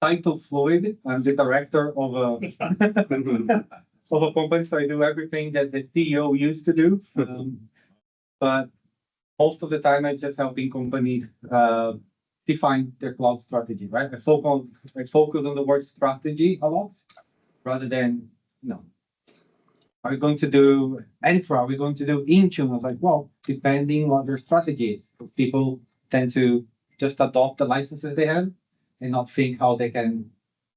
title fluid. I'm the director of a of a company, so I do everything that the CEO used to do. But most of the time, I'm just helping companies define their cloud strategy. Right? I focus on the word strategy a lot, rather than you know are we going to do Entra? Are we going to do Intune? I was like, well, depending what their strategy is. 'Cause people tend to just adopt the licenses they have and not think how they can,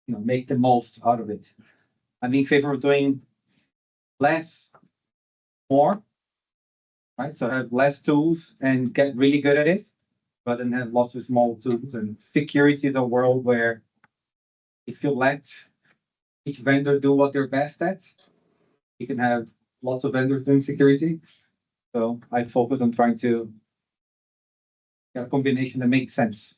make the most out of it. I'm in favor of doing less, more, right? So have less tools and get really good at it, rather than have lots of small tools. And security is a world where if you let each vendor do what they're best at, you can have lots of vendors doing security. So I focus on trying to get a combination that makes sense.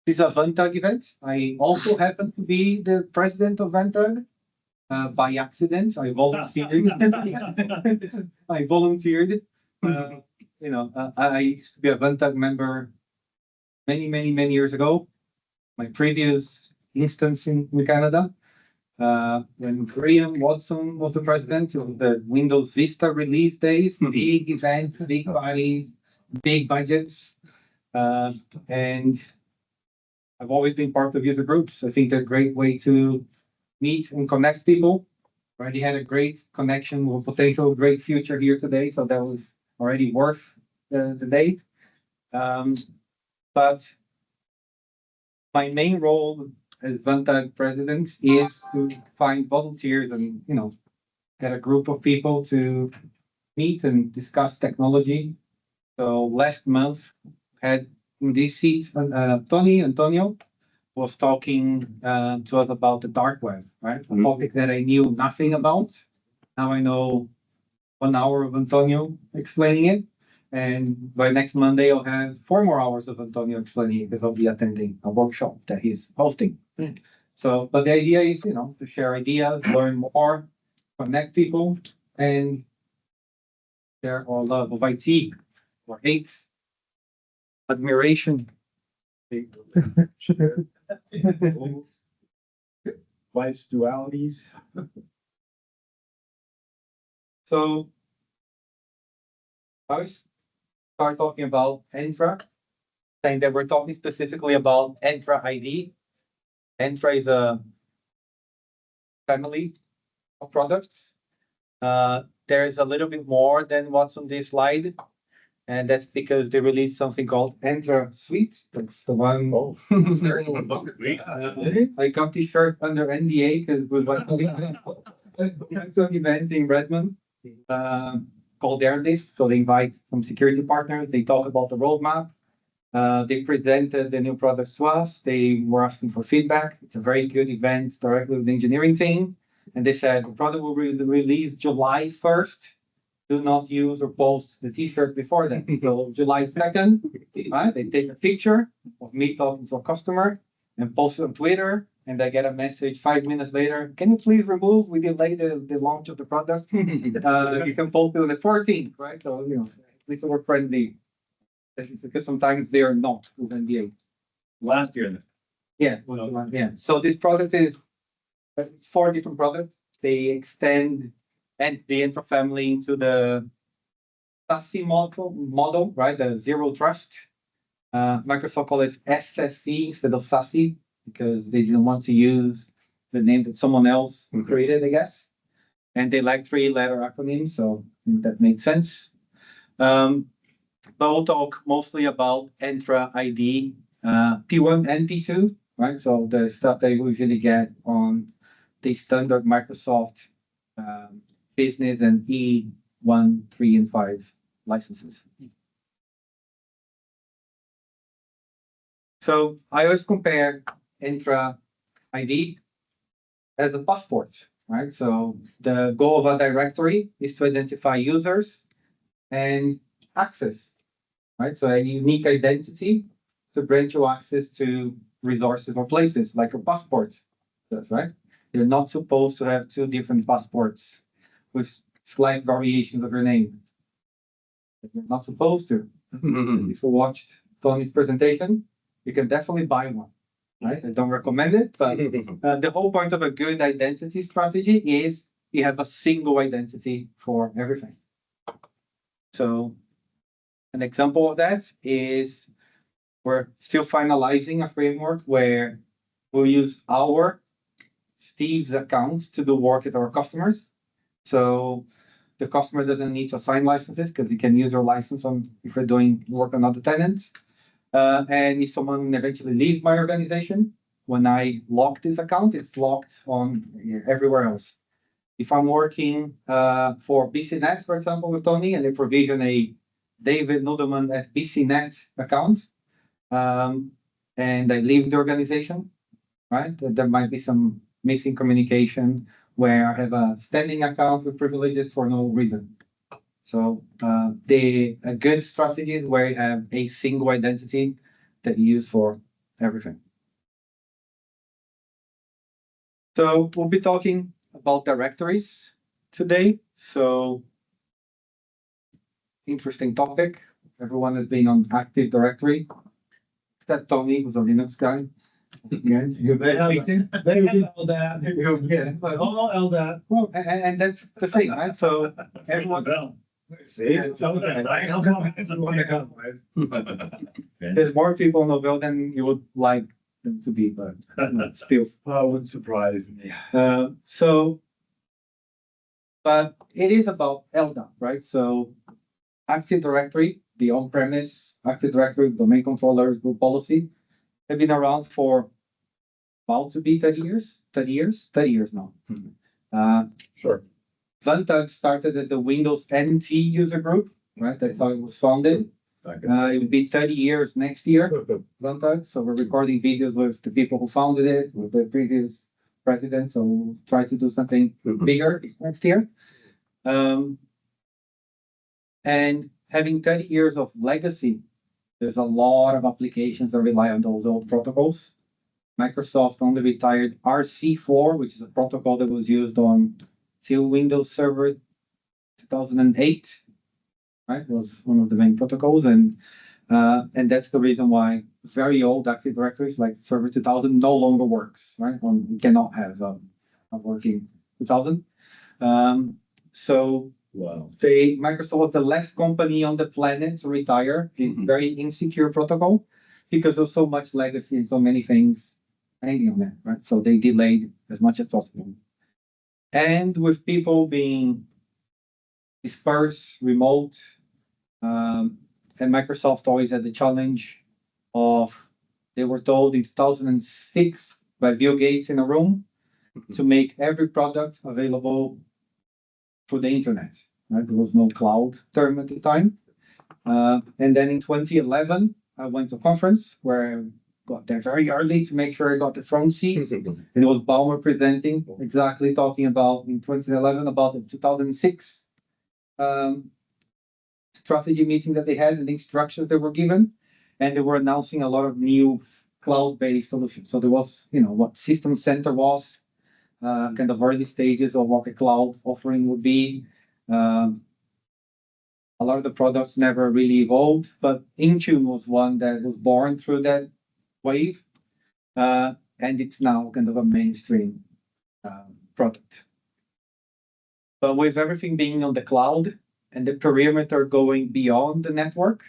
This is a VanTUG event. I also happen to be the president of VanTUG by accident. I volunteered. I volunteered. I used to be a VanTUG member many, many, many years ago. My previous instance in Canada. When Graham Watson was the president of the Windows Vista release days, big events, big parties, big budgets. And I've always been part of user groups. I think they're a great way to meet and connect people. Already had a great connection with potential great future here today, so that was already worth the day. But my main role as VanTUG president is to find volunteers and get a group of people to meet and discuss technology. So last month had in this seat Antonio was talking to us about the dark web, right? A topic that I knew nothing about. Now I know 1 hour of Antonio explaining it. And by next Monday, I'll have 4 more hours of Antonio explaining it because I'll be attending a workshop that he's hosting. So, but the idea is, to share ideas, learn more, connect people, and share our love of IT or hate, admiration. Life's dualities. So I was start talking about Entra, saying that we're talking specifically about Entra ID. Entra is a family of products. There is a little bit more than what's on this slide, and that's because they released something called Entra Suite. That's the one. Oh, I got this shirt under NDA because we went to an event in Redmond called Airlist. So they invite some security partners. They talk about the roadmap. They presented the new products to us. They were asking for feedback. It's a very good event directly with the engineering team. And they said the product will be released July 1st. Do not use or post the t-shirt before that. So July 2nd, right? They take a picture of me talking to a customer and post it on Twitter. And they get a message 5 minutes later. Can you please remove? We delayed the launch of the product. You can post it on the 14th, right? So, at least we're friendly. Because sometimes they are not with NDA. last year. Yeah, yeah. So this product is it's 4 different products. They extend and the Entra family into the SASE model, right? The zero trust. Microsoft calls it SSC instead of SASE because they didn't want to use the name that someone else created, I guess. And they like 3-letter acronyms, so I think that made sense. But we'll talk mostly about Entra ID, P1 and P2, right? So the stuff that you usually get on the standard Microsoft business and E1, 3, and 5 licenses. So I always compare Entra ID as a passport, right? So the goal of a directory is to identify users and access, right? So a unique identity to grant you access to resources or places like a passport. That's right. You're not supposed to have 2 different passports with slight variations of your name. You're not supposed to. If you watched Tony's presentation, you can definitely buy one, right? I don't recommend it, but the whole point of a good identity strategy is you have a single identity for everything. So an example of that is we're still finalizing a framework where we'll use our Steve's accounts to do work at our customers. So the customer doesn't need to assign licenses because he can use your license on if we're doing work on other tenants. And if someone eventually leaves my organization, when I lock this account, it's locked on everywhere else. If I'm working for BCNet, for example, with Tony, and they provision a David Nudelman at BCNet account, and I leave the organization, right? There might be some missing communication where I have a standing account with privileges for no reason. So a good strategy is where you have a single identity that you use for everything. So we'll be talking about directories today. So interesting topic. Everyone has been on Active Directory, except Tony, who's a Linux guy. Yeah, They have LDAP. yeah, but, Oh, LDAP. well, and that's the thing, right? So everyone, See, it's LDAP. there's more people in Novell than you would like them to be, but still. Wouldn't surprise me. So, but it is about LDAP, right? So Active Directory, the on-premise Active Directory, domain controller, group policy, have been around for about to be 30 years, 30 years now. Sure. VanTUG started at the Windows NT user group, right? That's how it was founded. It will be 30 years next year, VanTUG. So we're recording videos with the people who founded it, with the previous president. So we'll try to do something bigger next year. And having 30 years of legacy, there's a lot of applications that rely on those old protocols. Microsoft only retired RC4, which is a protocol that was used on till Windows Server 2008, right? It was one of the main protocols, and that's the reason why very old Active Directories like Server 2000 no longer works, right? You cannot have a working 2000. So Wow. Microsoft was the last company on the planet to retire a very insecure protocol because there's so much legacy and so many things hanging on that, right? So they delayed as much as possible. And with people being dispersed, remote, and Microsoft always had the challenge of, they were told in 2006 by Bill Gates in a room to make every product available through the internet, right? There was no cloud term at the time. And then in 2011, I went to a conference where I got there very early to make sure I got the front seat. And it was Baumer presenting, exactly talking about in 2011 about the 2006 strategy meeting that they had and the instructions that were given. And they were announcing a lot of new cloud-based solutions. So there was, what System Center was, kind of early stages of what the cloud offering would be. A lot of the products never really evolved, but Intune was one that was born through that wave, and it's now kind of a mainstream product. But with everything being on the cloud and the perimeter going beyond the network,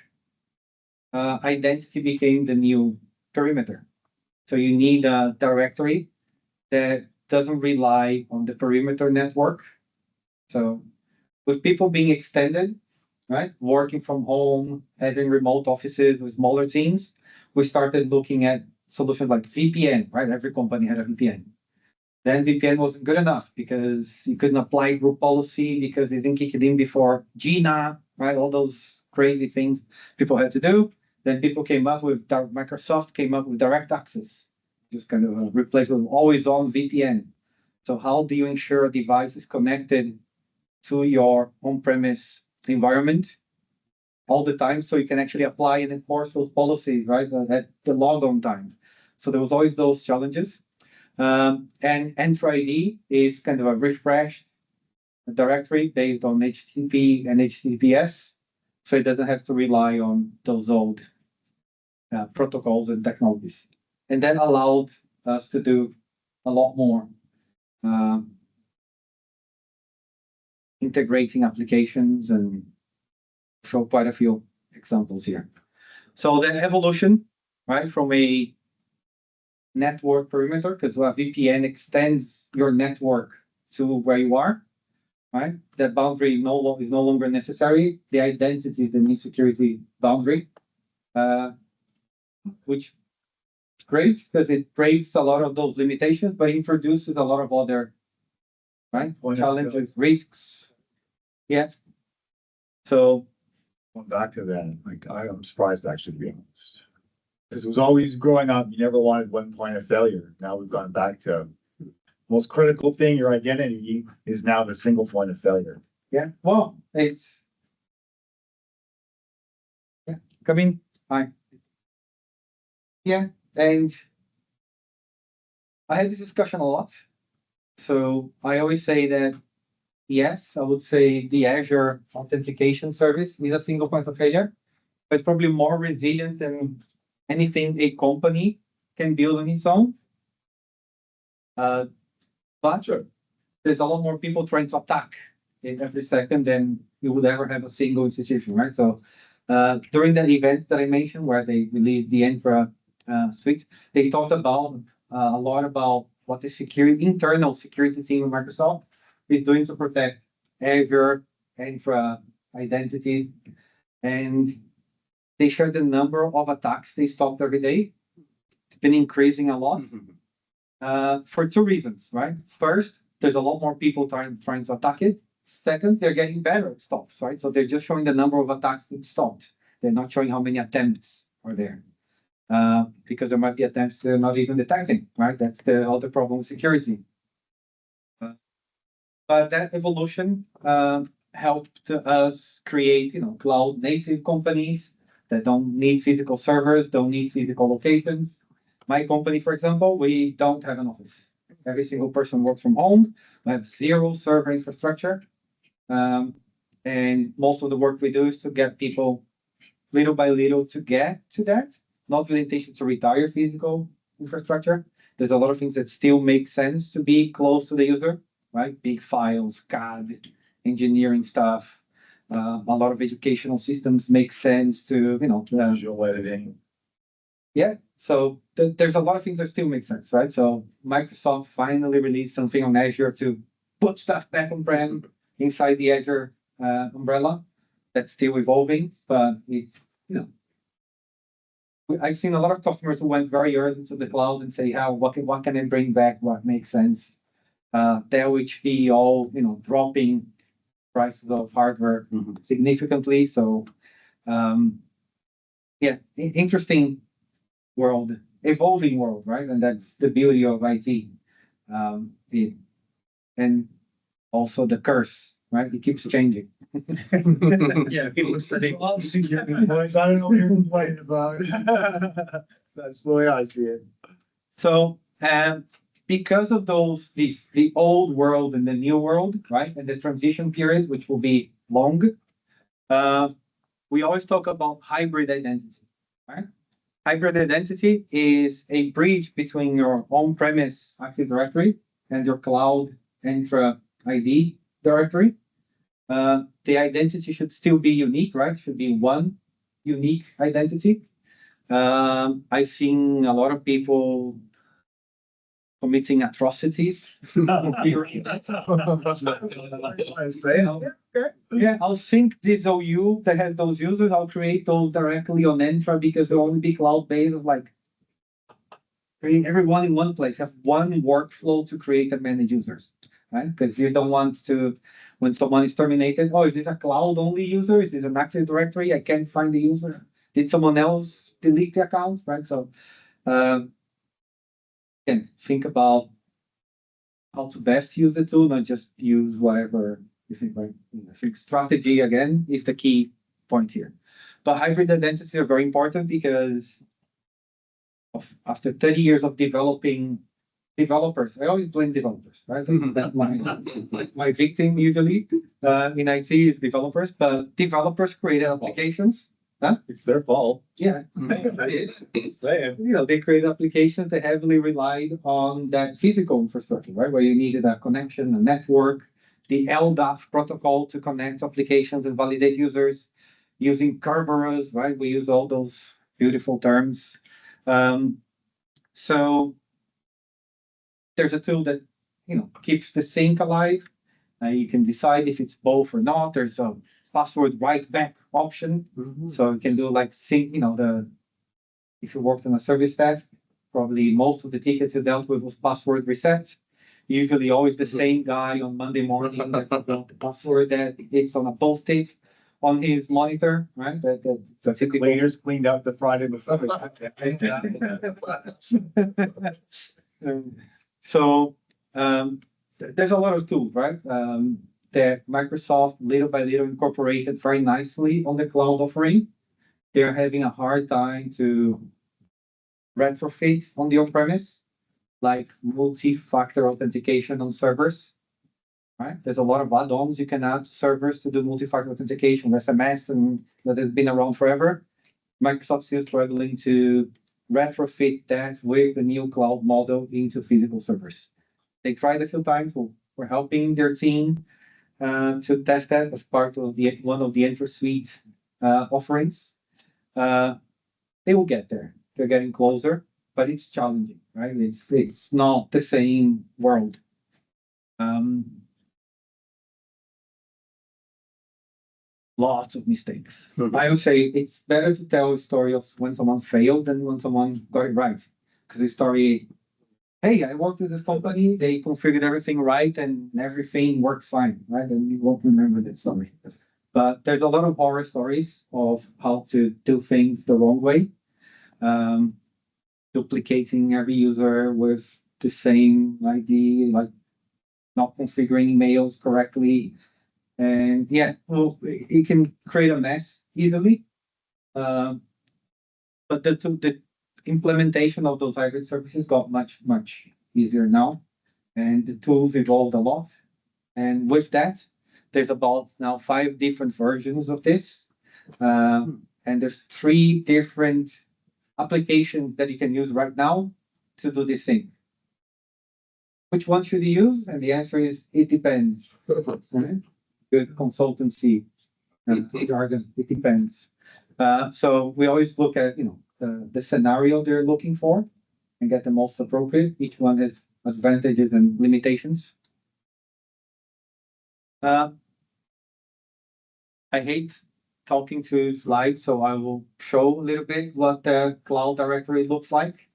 identity became the new perimeter. So you need a directory that doesn't rely on the perimeter network. So with people being extended, right, working from home, having remote offices with smaller teams, we started looking at solutions like VPN, right? Every company had a VPN. Then VPN wasn't good enough because you couldn't apply group policy because they didn't kick it in before GINA, right? All those crazy things people had to do. Then Microsoft came up with direct access, just kind of replaced with always on VPN. So how do you ensure a device is connected to your on-premise environment all the time so you can actually apply and enforce those policies, right? At the logon time. So there was always those challenges. And Entra ID is kind of a refreshed directory based on HTTP and HTTPS. So it doesn't have to rely on those old protocols and technologies. And that allowed us to do a lot more integrating applications and show quite a few examples here. So the evolution, right, from a network perimeter, because a VPN extends your network to where you are, right? That boundary is no longer necessary. The identity is the new security boundary, which is great because it breaks a lot of those limitations, but introduces a lot of other, right, challenges, risks. Yeah. So Going back to that, like, I'm surprised actually, to be honest. Because it was always growing up, you never wanted one point of failure. Now we've gone back to most critical thing, your identity is now the single point of failure. yeah, well, it's I mean, yeah, and I had this discussion a lot. So I always say that yes, I would say the Azure authentication service is a single point of failure, but it's probably more resilient than anything a company can build on its own. But Sure. there's a lot more people trying to attack it every second than you would ever have a single institution, right? So during that event that I mentioned, where they released the Entra suite, they talked about a lot about what the internal security team of Microsoft is doing to protect Azure Entra identities, and they shared the number of attacks they stopped every day. It's been increasing a lot for two reasons, right? First, there's a lot more people trying to attack it. Second, they're getting better at stops, right? So they're just showing the number of attacks that stopped. They're not showing how many attempts are there. Because there might be attempts they're not even detecting, right? That's the other problem with security. But that evolution helped us create, cloud native companies that don't need physical servers, don't need physical locations. My company, for example, we don't have an office. Every single person works from home. We have zero server infrastructure. And most of the work we do is to get people little by little to get to that, not with the intention to retire physical infrastructure. There's a lot of things that still make sense to be close to the user, right? Big files, CAD, engineering stuff. A lot of educational systems make sense to, Visual editing. yeah. So there's a lot of things that still make sense, right? So Microsoft finally released something on Azure to put stuff back on-prem inside the Azure umbrella. That's still evolving, but I've seen a lot of customers who went very early to the cloud and say, what can I bring back? What makes sense? Dell, HP, all, dropping prices of hardware significantly. So, interesting world, evolving world, right? And that's the beauty of IT. And also the curse, right? It keeps changing. Yeah, people studying. Boys, I don't know what you're complaining about. That's the way I see it. So, because of the old world and the new world, right, and the transition period, which will be long, we always talk about hybrid identity, right? Hybrid identity is a bridge between your on-premise Active Directory and your cloud Entra ID directory. The identity should still be unique, right? Should be one unique identity. I've seen a lot of people committing atrocities. Yeah, I'll sync this OU that has those users. I'll create those directly on Entra because they'll only be cloud-based of like create everyone in one place, have one workflow to create and manage users, right? Because you don't want to, when someone is terminated, is this a cloud-only user? Is this an Active Directory? I can't find the user. Did someone else delete the account, right? So, again, think about how to best use the tool, not just use whatever you think, right? I think strategy, again, is the key point here. But hybrid identities are very important because after 30 years of developing developers. I always blame developers, right? That's my victim usually in IT is developers, but developers create applications. It's their fault. Yeah, it is. Saying. They create applications that heavily relied on that physical infrastructure, right? Where you needed a connection, a network, the LDAP protocol to connect applications and validate users using Kerberos, right? We use all those beautiful terms. So there's a tool that keeps the sync alive. You can decide if it's both or not. There's a password write back option, so you can do like sync. If you worked on a service desk, probably most of the tickets you dealt with was password reset. Usually, always the same guy on Monday morning that forgot the password that it's on a post-it on his monitor, right? That's the cleaners cleaned up the Friday before. So there's a lot of tools, right? That Microsoft little by little incorporated very nicely on the cloud offering. They're having a hard time to retrofit on the on-premise, like multi-factor authentication on servers. Right? There's a lot of add-ons you can add to servers to do multi-factor authentication, SMS, and that has been around forever. Microsoft's still struggling to retrofit that with the new cloud model into physical servers. They tried a few times. We're helping their team to test that as part of one of the Entra Suite offerings. They will get there. They're getting closer, but it's challenging, right? It's not the same world. Lots of mistakes. I would say it's better to tell a story of when someone failed than when someone got it right. Because the story, hey, I worked with this company, they configured everything right and everything works fine, right? And you won't remember that story. But there's a lot of horror stories of how to do things the wrong way. Duplicating every user with the same ID, like not configuring emails correctly. And yeah, well, it can create a mess easily. But the implementation of those hybrid services got much, much easier now. And the tools evolved a lot. And with that, there's about now 5 different versions of this. And there's 3 different applications that you can use right now to do this thing. Which one should you use? And the answer is it depends. Right? Good consultancy jargon. It depends. So we always look at the scenario they're looking for and get the most appropriate. Each one has advantages and limitations. I hate talking to slides, so I will show a little bit what the cloud directory looks like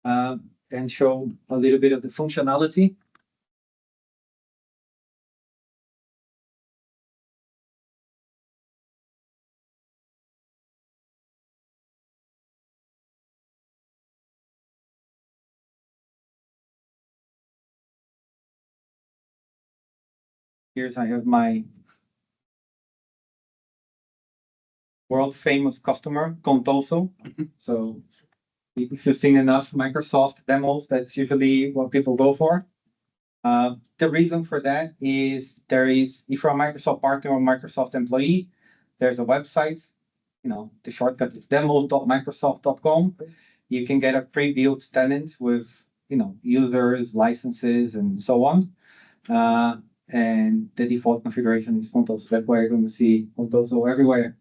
and show a little bit of the functionality. Here's I have my world famous customer, Contoso. So if you've seen enough Microsoft demos, that's usually what people go for. The reason for that is if you're a Microsoft partner or Microsoft employee, there's a website, the shortcut is demos.microsoft.com. You can get a pre-built tenant with, users, licenses, and so on. And the default configuration is Contoso. That's why you're going to see Contoso everywhere.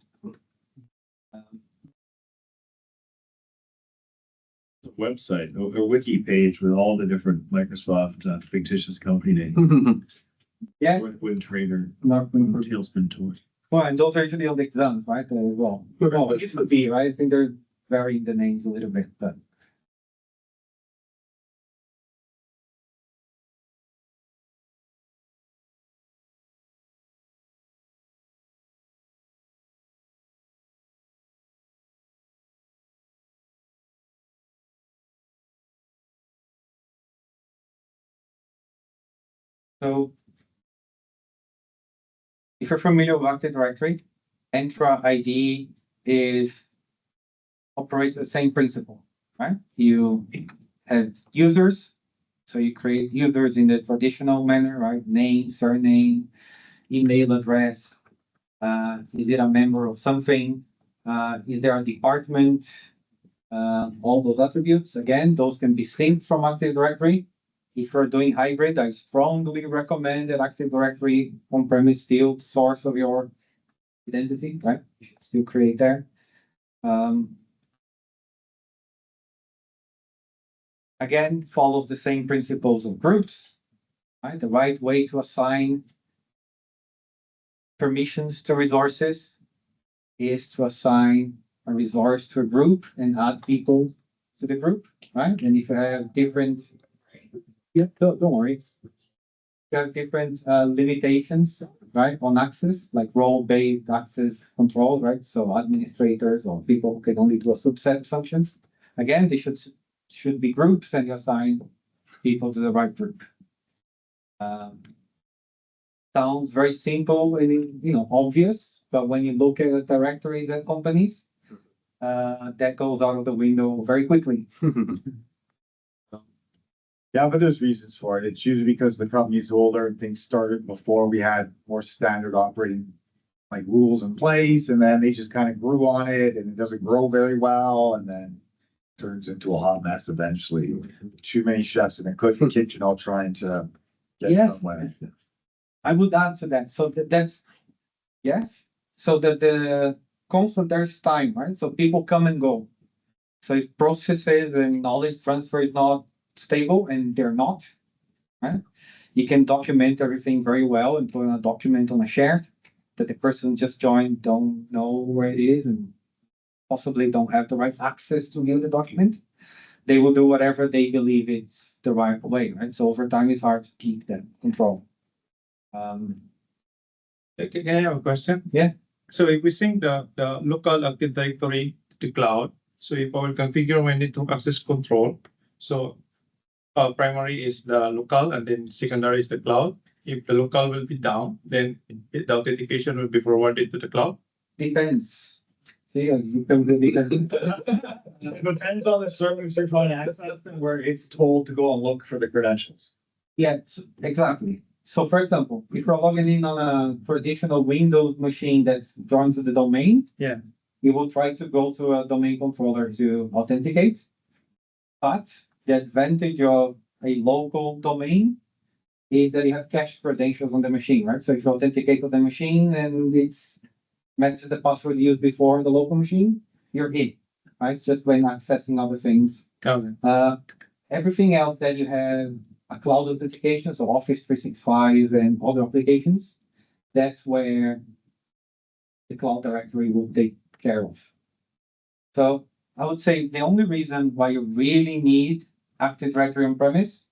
Website, a wiki page with all the different Microsoft fictitious company names. Yeah. Wind Trader, Not Tailspin Toy. Well, and those are usually on the exams, right? As well. Well, it used to be, right? I think they're varying the names a little bit, but. So if you're familiar with Active Directory, Entra ID operates the same principle, right? You have users, So you create users in the traditional manner, right? Name, surname, email address. Is it a member of something? Is there a department? All those attributes. Again, those can be synced from Active Directory. If you're doing hybrid, I strongly recommend that Active Directory on-premise still the source of your identity, right? You should still create there. Again, follows the same principles of groups, right? The right way to assign permissions to resources is to assign a resource to a group and add people to the group, right? And if you have different, yeah, don't worry. You have different limitations, right, on access, like role-based access control, right? So administrators or people who can only do a subset of functions. Again, they should be groups, and you assign people to the right group. Sounds very simple and obvious, but when you look at the directories and companies, that goes out of the window very quickly. Yeah, but there's reasons for it. It's usually because the company's older and things started before we had more standard operating like rules in place, and then they just kind of grew on it and it doesn't grow very well, and then turns into a hot mess eventually. Too many chefs in a cooking kitchen all trying to get Yes. somewhere. I would add to that. So that's yes. So the constant there's time, right? So people come and go. So if processes and knowledge transfer is not stable, and they're not, right? You can document everything very well and put a document on a share that the person just joined don't know where it is and possibly don't have the right access to view the document. They will do whatever they believe it's the right way, right? So over time, it's hard to keep that control. Can I have a question? Yeah. So if we sync the local Active Directory to the cloud, so if I will configure my network access control, so primary is the local and then secondary is the cloud. If the local will be down, then the authentication will be forwarded to the cloud. Depends. See, you can really. It depends on the service they're trying to access and where it's told to go and look for the credentials. Yes, exactly. So for example, if you're logging in on a traditional Windows machine that's joined to the domain. Yeah. You will try to go to a domain controller to authenticate. But the advantage of a local domain is that you have cached credentials on the machine, right? So if you authenticate on the machine and it's matches the password used before on the local machine, you're in, right? It's just when accessing other things. Okay. Everything else that you have a cloud authentication, so Office 365 and other applications, that's where the cloud directory will take care of. So I would say the only reason why you really need Active Directory on premise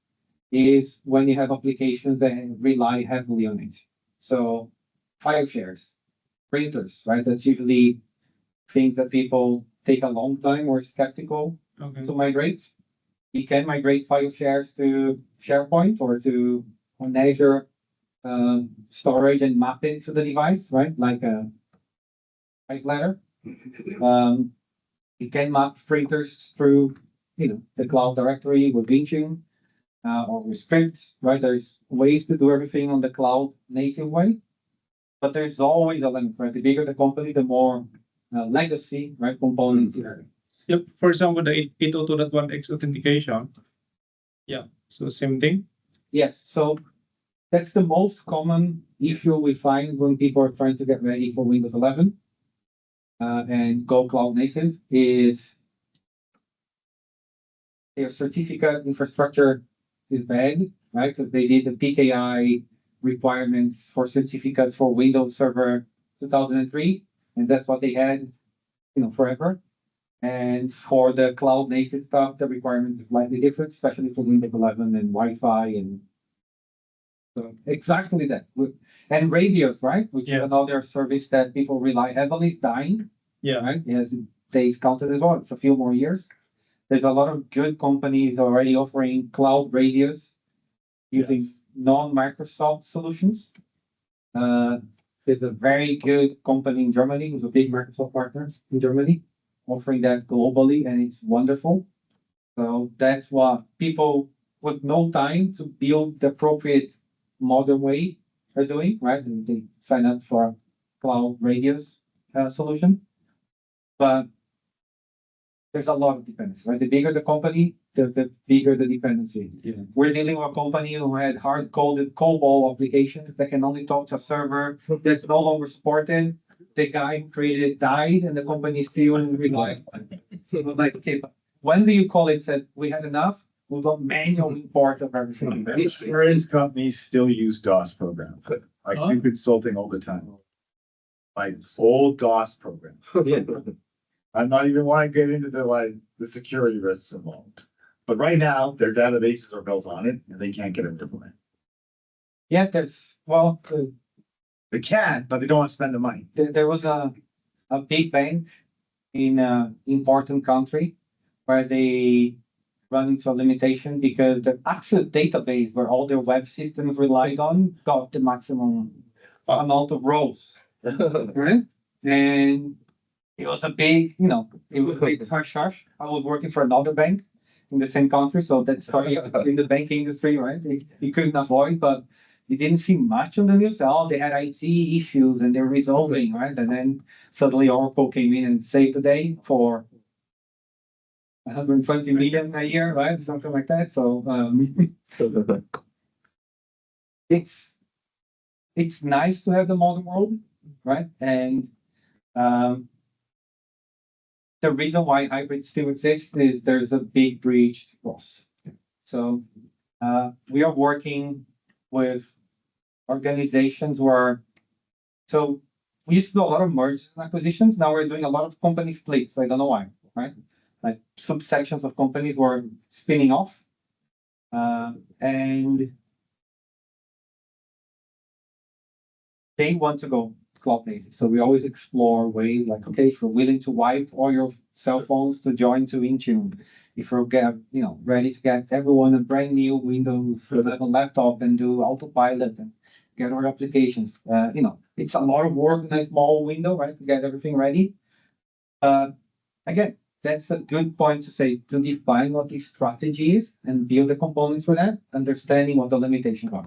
is when you have applications that rely heavily on it. So file shares, printers, right? That's usually things that people take a long time or skeptical to migrate. You can migrate file shares to SharePoint or to on Azure storage and map it to the device, right? Like a drive letter. You can map printers through, the cloud directory with VanTUG or with scripts, right? There's ways to do everything on the cloud native way, but there's always a limit, right? The bigger the company, the more legacy, right, components. Yep. For example, the 802.1x authentication. Yeah. So same thing. Yes. So that's the most common issue we find when people are trying to get ready for Windows 11 and go cloud native is their certificate infrastructure is bad, right? Because they did the PKI requirements for certificates for Windows Server 2003, and that's what they had, forever. And for the cloud native stuff, the requirements is slightly different, especially for Windows 11 and Wi-Fi and so exactly that. And radios, right? Which is another service that people rely heavily is dying. Yeah. Right? It has days counted as well. It's a few more years. There's a lot of good companies already offering cloud radios using non-Microsoft solutions. There's a very good company in Germany who's a big Microsoft partner in Germany, offering that globally, and it's wonderful. So that's what people with no time to build the appropriate modern way they're doing, right? And they sign up for a cloud radius solution. But there's a lot of dependency, right? The bigger the company, the bigger the dependency. Yeah. We're dealing with a company who had hard-coded COBOL applications that can only talk to a server that's no longer supported. The guy who created it died, and the company still relies on it. It was like, okay, but when do you call it? Said we had enough. We'll do manual import of everything. Insurance companies still use DOS programs. I Huh? do consulting all the time. Like old DOS programs. I'm not even want to get into the security risks involved. But right now, their databases are built on it and they can't get them to implement. Yeah, They can, but they don't want to spend the money. there was a big bank in an important country where they run into a limitation because the Access database where all their web systems relied on got the maximum amount of rows. Right? And it was a big, it was a big hush. I was working for another bank in the same country, so that's started in the banking industry, right? You couldn't avoid, but you didn't see much on the news. Oh, they had IT issues and they're resolving, right? And then suddenly Oracle came in and saved the day for 120 million a year, right? Something like that. So it's nice to have the modern world, right? And the reason why hybrid still exists is there's a big breach to cross. So we are working with organizations so we used to do a lot of mergers and acquisitions. Now we're doing a lot of company splits. I don't know why, right? Like subsections of companies were spinning off. And they want to go cloud native. So we always explore ways like, okay, if you're willing to wipe all your cell phones to join to Intune, if you're ready to get everyone a brand new Windows 11 laptop and do autopilot and get our applications, it's a lot of work in a small window, right? To get everything ready. Again, that's a good point to say, to define what the strategy is and build the components for that, understanding what the limitations are.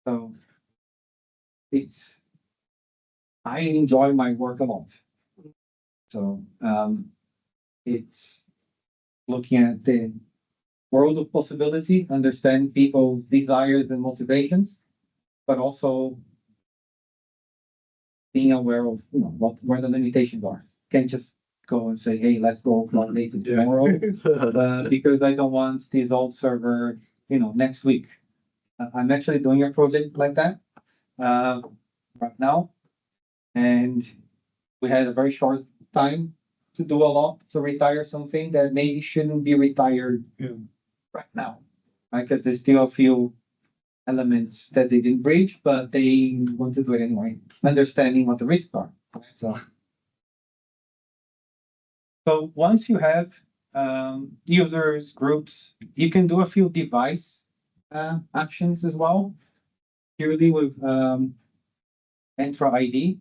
So I enjoy my work a lot. So it's looking at the world of possibility, understand people's desires and motivations, but also being aware of where the limitations are. Can't just go and say, hey, let's go cloud native tomorrow, because I don't want this old server, next week. I'm actually doing a project like that right now, and we had a very short time to do a lot to retire something that maybe shouldn't be retired right now, right? Because there's still a few elements that they didn't breach, but they want to do it anyway, understanding what the risks are. Right? So once you have users, groups, you can do a few device actions as well, purely with Entra ID.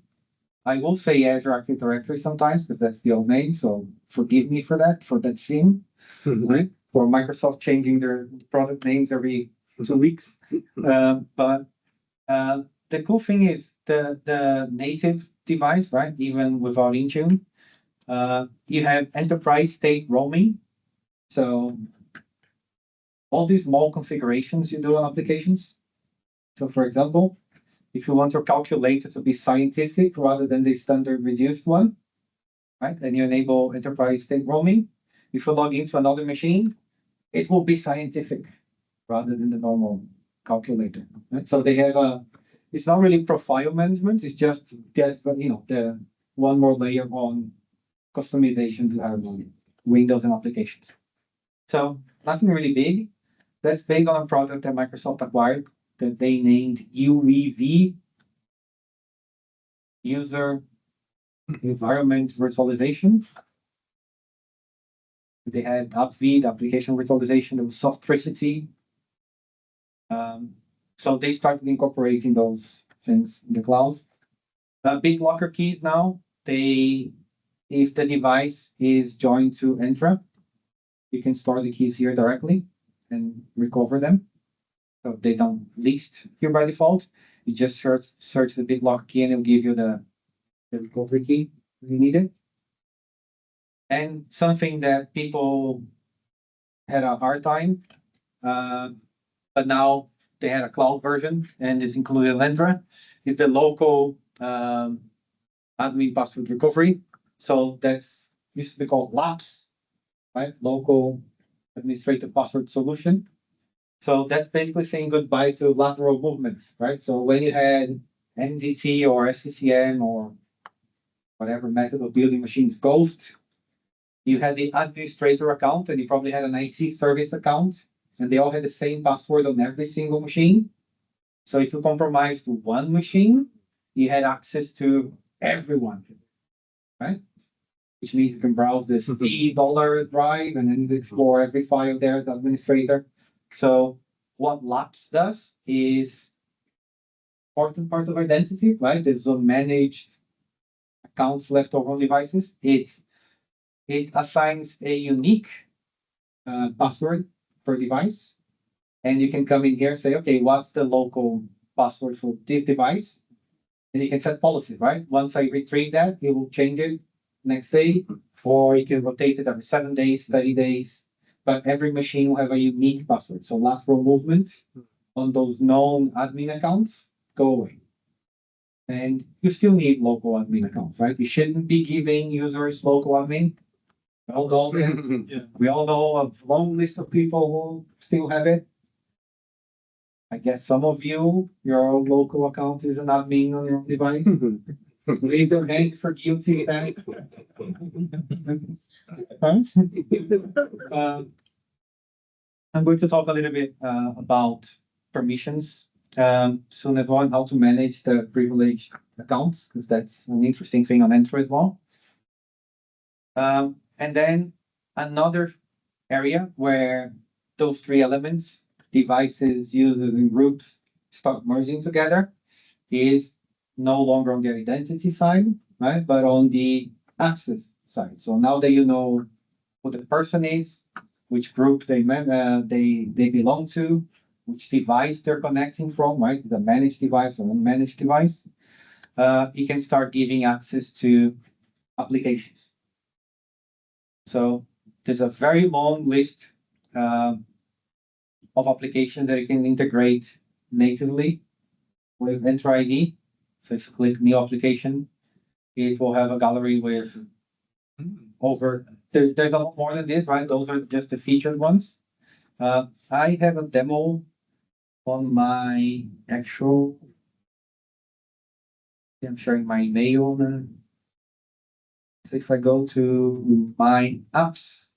I will say Azure Active Directory sometimes because that's the old name, so forgive me for that sin, right? For Microsoft changing their product names every 2 weeks. But the cool thing is the native device, right? Even without Intune, you have enterprise state roaming. So all these small configurations you do on applications. So for example, if you want your calculator to be scientific rather than the standard reduced one, right? And you enable enterprise state roaming. If you log into another machine, it will be scientific rather than the normal calculator. Right? So they have it's not really profile management, it's just the one more layer on customization to have Windows and applications. So nothing really big. That's based on a product that Microsoft acquired that they named UEV, User Environment Virtualization. They had AppV, the application virtualization, there was Softricity. So they started incorporating those things in the cloud. BitLocker keys now, if the device is joined to Entra, you can store the keys here directly. and recover them. So they don't list here by default. You just search the BitLocker key and it'll give you the recovery key if you need it. And something that people had a hard time, but now they had a cloud version and it's included in Entra, is the local admin password recovery. So that's used to be called LAPS, right? Local administrative password solution. So that's basically saying goodbye to lateral movement, right? So when you had NDT or SCCM or whatever method of building machines ghost, you had the administrator account and you probably had an IT service account and they all had the same password on every single machine. So if you compromised one machine, you had access to everyone, right? Which means you can browse this $3 drive and then explore every file there as administrator. So what LAPS does is important part of identity, right? There's managed accounts left over on devices. It assigns a unique password per device. And you can come in here and say, okay, what's the local password for this device? And you can set policies, right? Once I retrieve that, it will change it next day, or you can rotate it every 7 days, 30 days. But every machine will have a unique password. So lateral movement on those known admin accounts go away. And you still need local admin accounts, right? You shouldn't be giving users local admin. We all know that. Yeah. We all know a long list of people who still have it. I guess some of you, your local account is an admin on your own device. Raise your hand for guilty. I'm going to talk a little bit about permissions soon as well, and how to manage the privileged accounts, because that's an interesting thing on Entra as well. And then another area where those three elements, devices, users, and groups, start merging together is no longer on the identity side, right? But on the access side. So now that you know who the person is, which group they belong to, which device they're connecting from, right? The managed device or unmanaged device, you can start giving access to applications. So there's a very long list of applications that you can integrate natively with Entra ID. So if you click new application, it will have a gallery with over, there's a lot more than this, right? Those are just the featured ones. I have a demo on my actual, I'm sharing my mail. So if I go to my apps,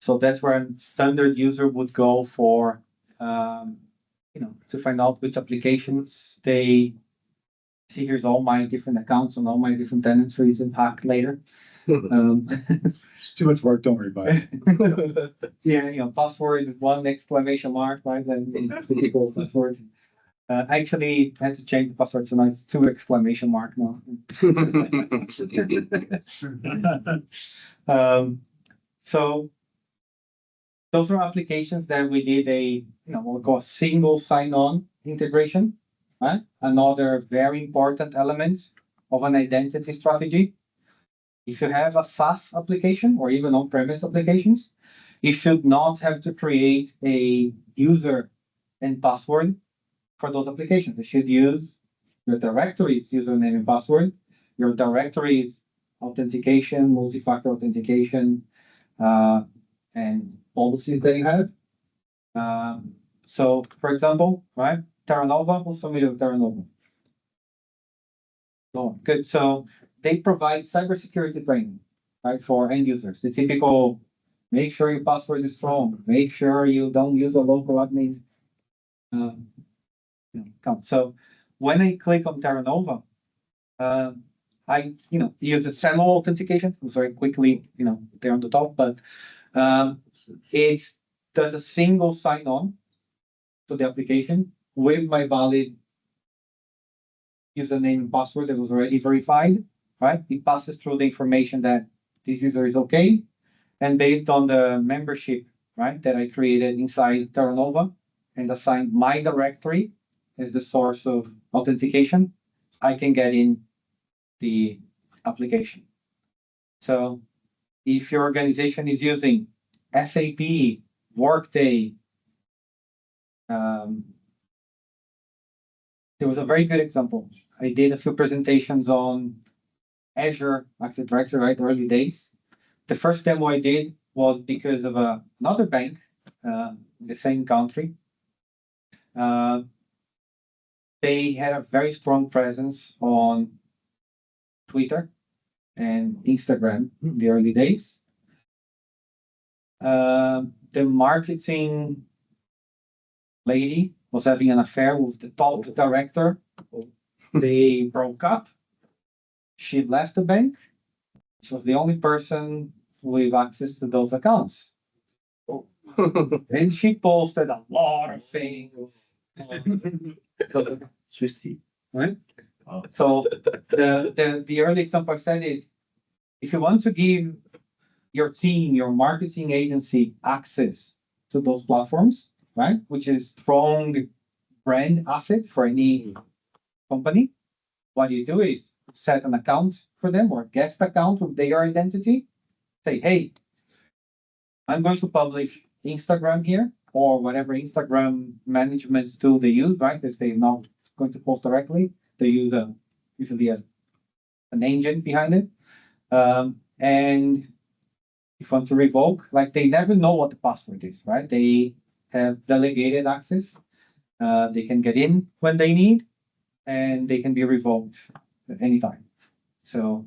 so that's where a standard user would go for, to find out which applications they see. Here's all my different accounts and all my different tenants for using hack later. It's too much work, don't worry about it. Yeah, password is one exclamation mark, right? Then typical password. I actually had to change the password, so now it's 2 exclamation mark now. So those are applications that we did what we call a single sign-on integration, right? Another very important element of an identity strategy. If you have a SaaS application or even on-premise applications, you should not have to create a user and password for those applications. You should use your directory's username and password, your directory's authentication, multi-factor authentication, and policies that you have. So, for example, right, Terranova, who's familiar with Terranova? Oh, good. So they provide cybersecurity training, right, for end users. The typical, make sure your password is strong, make sure you don't use a local admin account. So when I click on Terranova, I use a SAML authentication. It's very quickly, there on the top, but it does a single sign-on to the application with my valid username and password that was already verified, right? It passes through the information that this user is okay. And based on the membership, right, that I created inside Terranova and assigned my directory as the source of authentication, I can get in the application. So if your organization is using SAP, Workday, there was a very good example. I did a few presentations on Azure Active Directory, right, early days. The first demo I did was because of another bank in the same country. They had a very strong presence on Twitter and Instagram in the early days. The marketing lady was having an affair with the top director. They broke up. She left the bank. She was the only person with access to those accounts. And she posted a lot of things. Right? So the early example I said is, if you want to give your team, your marketing agency access to those platforms, right, which is strong brand asset for any company, what you do is set an account for them or guest account with their identity. Say, hey, I'm going to publish Instagram here or whatever Instagram management tool they use, right? If they're not going to post directly, they use usually an engine behind it. And if you want to revoke, like they never know what the password is, right? They have delegated access. They can get in when they need, and they can be revoked at any time. So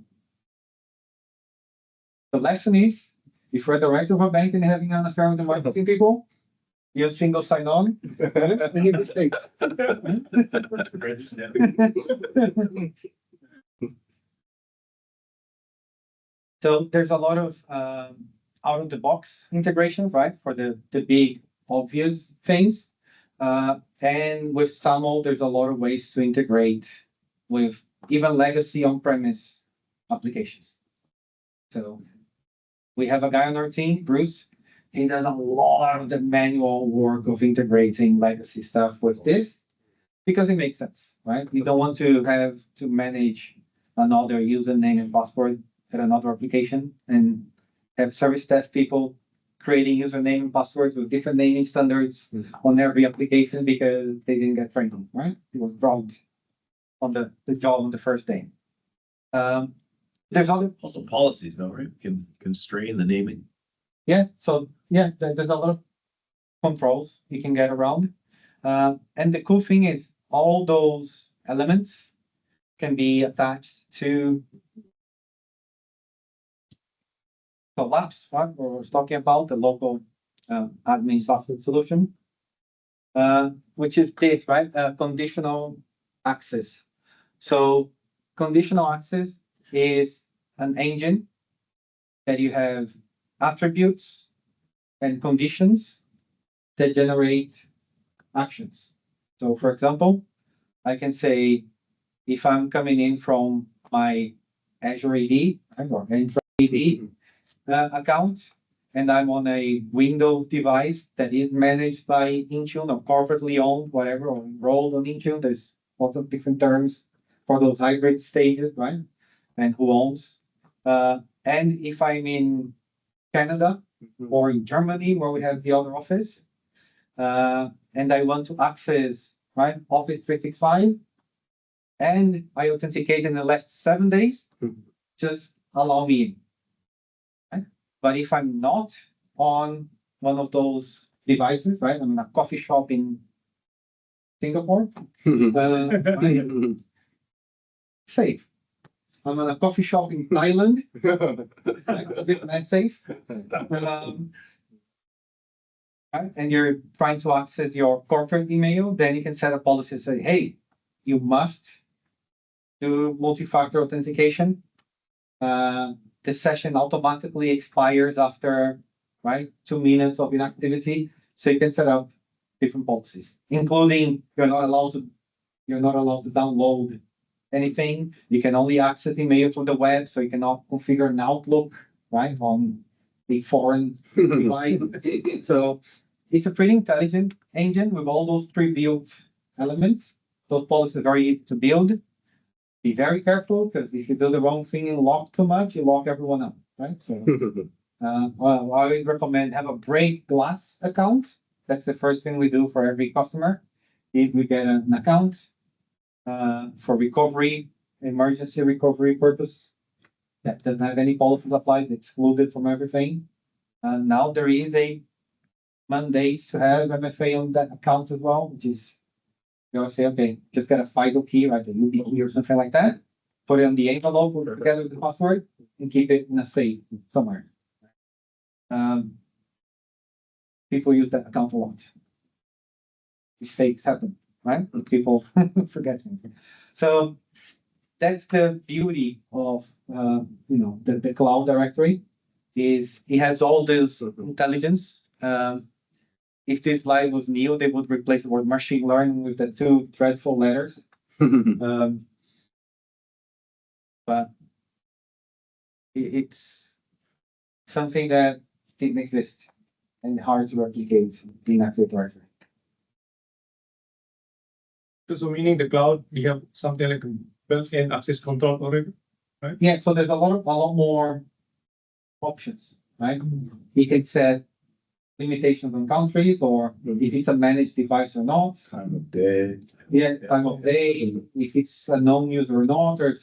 the lesson is, if you're the director of a bank and having an affair with the marketing people, use single sign-on. And you mistake. So there's a lot of out-of-the-box integrations, right, for the big obvious things. And with SAML, there's a lot of ways to integrate with even legacy on-premise applications. So we have a guy on our team, Bruce. He does a lot of the manual work of integrating legacy stuff with this because it makes sense, right? We don't want to have to manage another username and password at another application and have service desk people creating username and passwords with different naming standards on every application because they didn't get trained, right? It was dropped on the job on the first day. There's Also policies though, right? Can constrain the naming. Yeah, so yeah, there's a lot of controls you can get around. And the cool thing is all those elements can be attached to the labs, right? Where I was talking about the local admin password solution, which is this, right? Conditional access. So conditional access is an engine that you have attributes and conditions that generate actions. So for example, I can say if I'm coming in from my Azure AD or Entra ID account, and I'm on a Windows device that is managed by Intune or corporately owned, whatever, or enrolled on Intune, there's lots of different terms for those hybrid stages, right? And who owns. And if I'm in Canada or in Germany, where we have the other office, and I want to access, right, Office 365, and I authenticate in the last 7 days, just allow me in. Right? But if I'm not on one of those devices, right, I'm in a coffee shop in Singapore, I'm safe. I'm in a coffee shop in Thailand, right, a bit less safe. Right? And you're trying to access your corporate email, then you can set a policy and say, hey, you must do multi-factor authentication. The session automatically expires after, right, 2 minutes of inactivity. So you can set up different policies, including you're not allowed to download anything. You can only access email from the web, so you cannot configure an Outlook right, on a foreign device. So it's a pretty intelligent engine with all those pre-built elements. Those policies are very easy to build. Be very careful, because if you do the wrong thing and lock too much, you lock everyone up, right? So, well, I always recommend have a break glass account. That's the first thing we do for every customer, is we get an account for recovery, emergency recovery purpose. That doesn't have any policies applied, it's excluded from everything. Now there is a mandate to have MFA on that account as well, which is, you know, say, okay, just get a FIDO key, right, a UB key or something like that. Put it on the envelope together with the password and keep it in a safe somewhere. People use that account a lot. Mistakes happen, right? People forget things. So that's the beauty of the cloud directory, is it has all this intelligence. If this slide was new, they would replace the word machine learning with the two dreadful letters. But it's something that didn't exist and hard to replicate in Active Directory. So meaning the cloud, we have something like a built-in access control already? Yeah, so there's a lot more options, right? You can set limitations on countries, or if it's a managed device or not. Time of day. Yeah, time of day, if it's a known user or not, or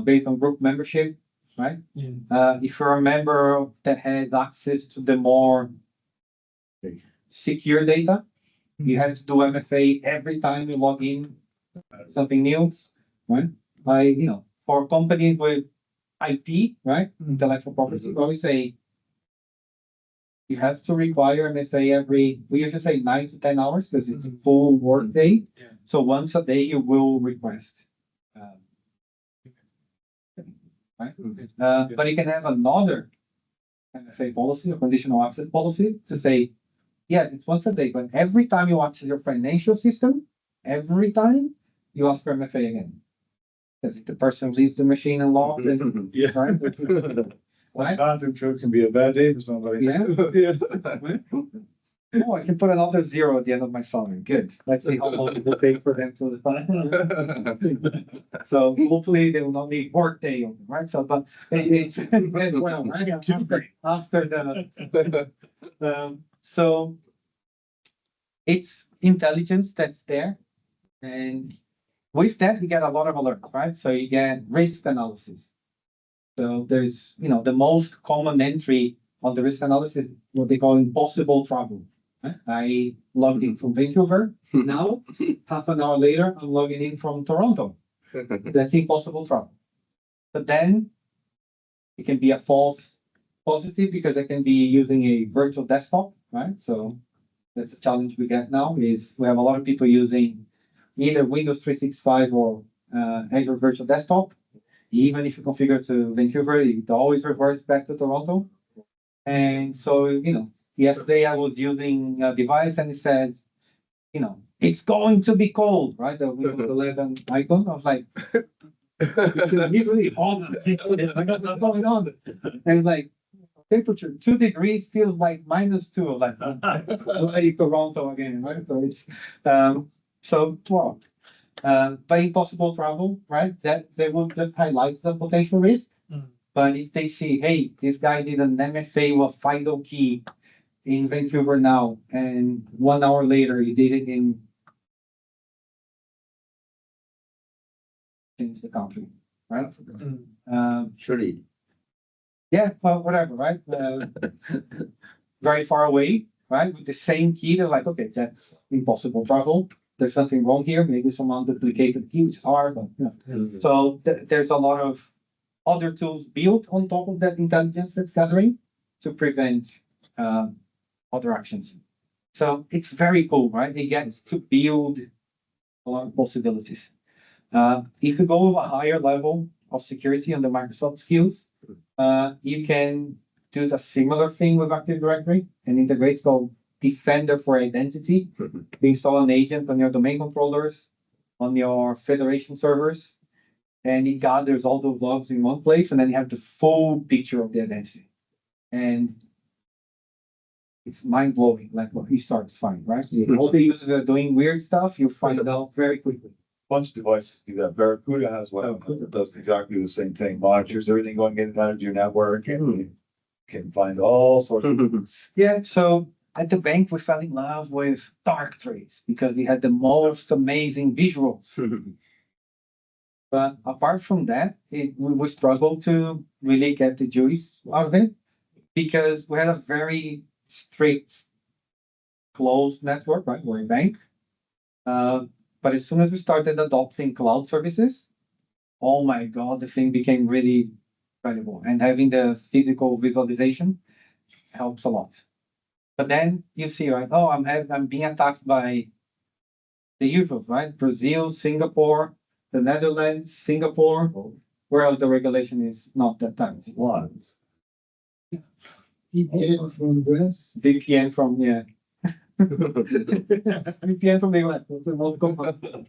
based on group membership, right? Yeah. If you're a member that has access to the more secure data, you have to do MFA every time you log in something new, right? For companies with IP, right, intellectual property, we always say you have to require MFA we usually say 9 to 10 hours, because it's a full work day. Yeah. So once a day you will request. Right? But you can have another MFA policy or conditional access policy to say, yes, it's once a day, but every time you access your financial system, every time you ask for MFA again. Because if the person leaves the machine unlocked, then, Yeah. right? One bathroom trip can be a bad day for somebody. Yeah. Yeah. Oh, I can put another zero at the end of my salary. Good. Let's see how long it will take for them to. So hopefully they will not need work day, right? So, but it's well, right? After the. So it's intelligence that's there, and with that you get a lot of alerts, right? So you get risk analysis. So there's the most common entry on the risk analysis, what they call impossible travel. Right? I logged in from Vancouver. Now, half an hour later, I'm logging in from Toronto. That's impossible travel. But then it can be a false positive, because I can be using a virtual desktop, right? So that's a challenge we get now, is we have a lot of people using either Windows 365 or Azure Virtual Desktop. Even if you configure to Vancouver, it always reverts back to Toronto. And so, yesterday I was using a device and it said, it's going to be cold, right? The Windows 11 icon. I was like, it's usually hot. What's going on? And it's like, temperature 2 degrees feels like -2. Like, like Toronto again, right? So it's, well, by impossible travel, right? That they will just highlight the potential risk. But if they see, hey, this guy did an MFA with FIDO key in Vancouver now, and 1 hour later he did it in the country, right? Surely. Yeah, well, whatever, right? Very far away, right? With the same key, they're like, okay, that's impossible travel. There's something wrong here. Maybe someone duplicated the key, which is hard, but So there's a lot of other tools built on top of that intelligence that's gathering to prevent other actions. So it's very cool, right? It gets to build a lot of possibilities. If you go with a higher level of security on the Microsoft skills, you can do the similar thing with Active Directory and integrate called Defender for Identity. You install an agent on your domain controllers, on your federation servers, and it gathers all those logs in one place, and then you have the full picture of the identity. and it's mind blowing, like what you start to find, right? All the users are doing weird stuff, you find out very quickly. Bunch of devices do that. Barracuda has one that does exactly the same thing. Monitors everything going in and out of your network and can find all sorts of things. Yeah, so at the bank, we fell in love with dark trades because they had the most amazing visuals. But apart from that, we struggled to really get the juice out of it because we had a very strict, closed network, right? We're a bank. But as soon as we started adopting cloud services, oh my God, the thing became really valuable. And having the physical visualization helps a lot. But then you see, right? Oh, I'm being attacked by the usuals, right? Brazil, Singapore, the Netherlands, Singapore, whereas the regulation is not that tight. Lot. VPN from US. VPN from VPN from the US. That's the most common.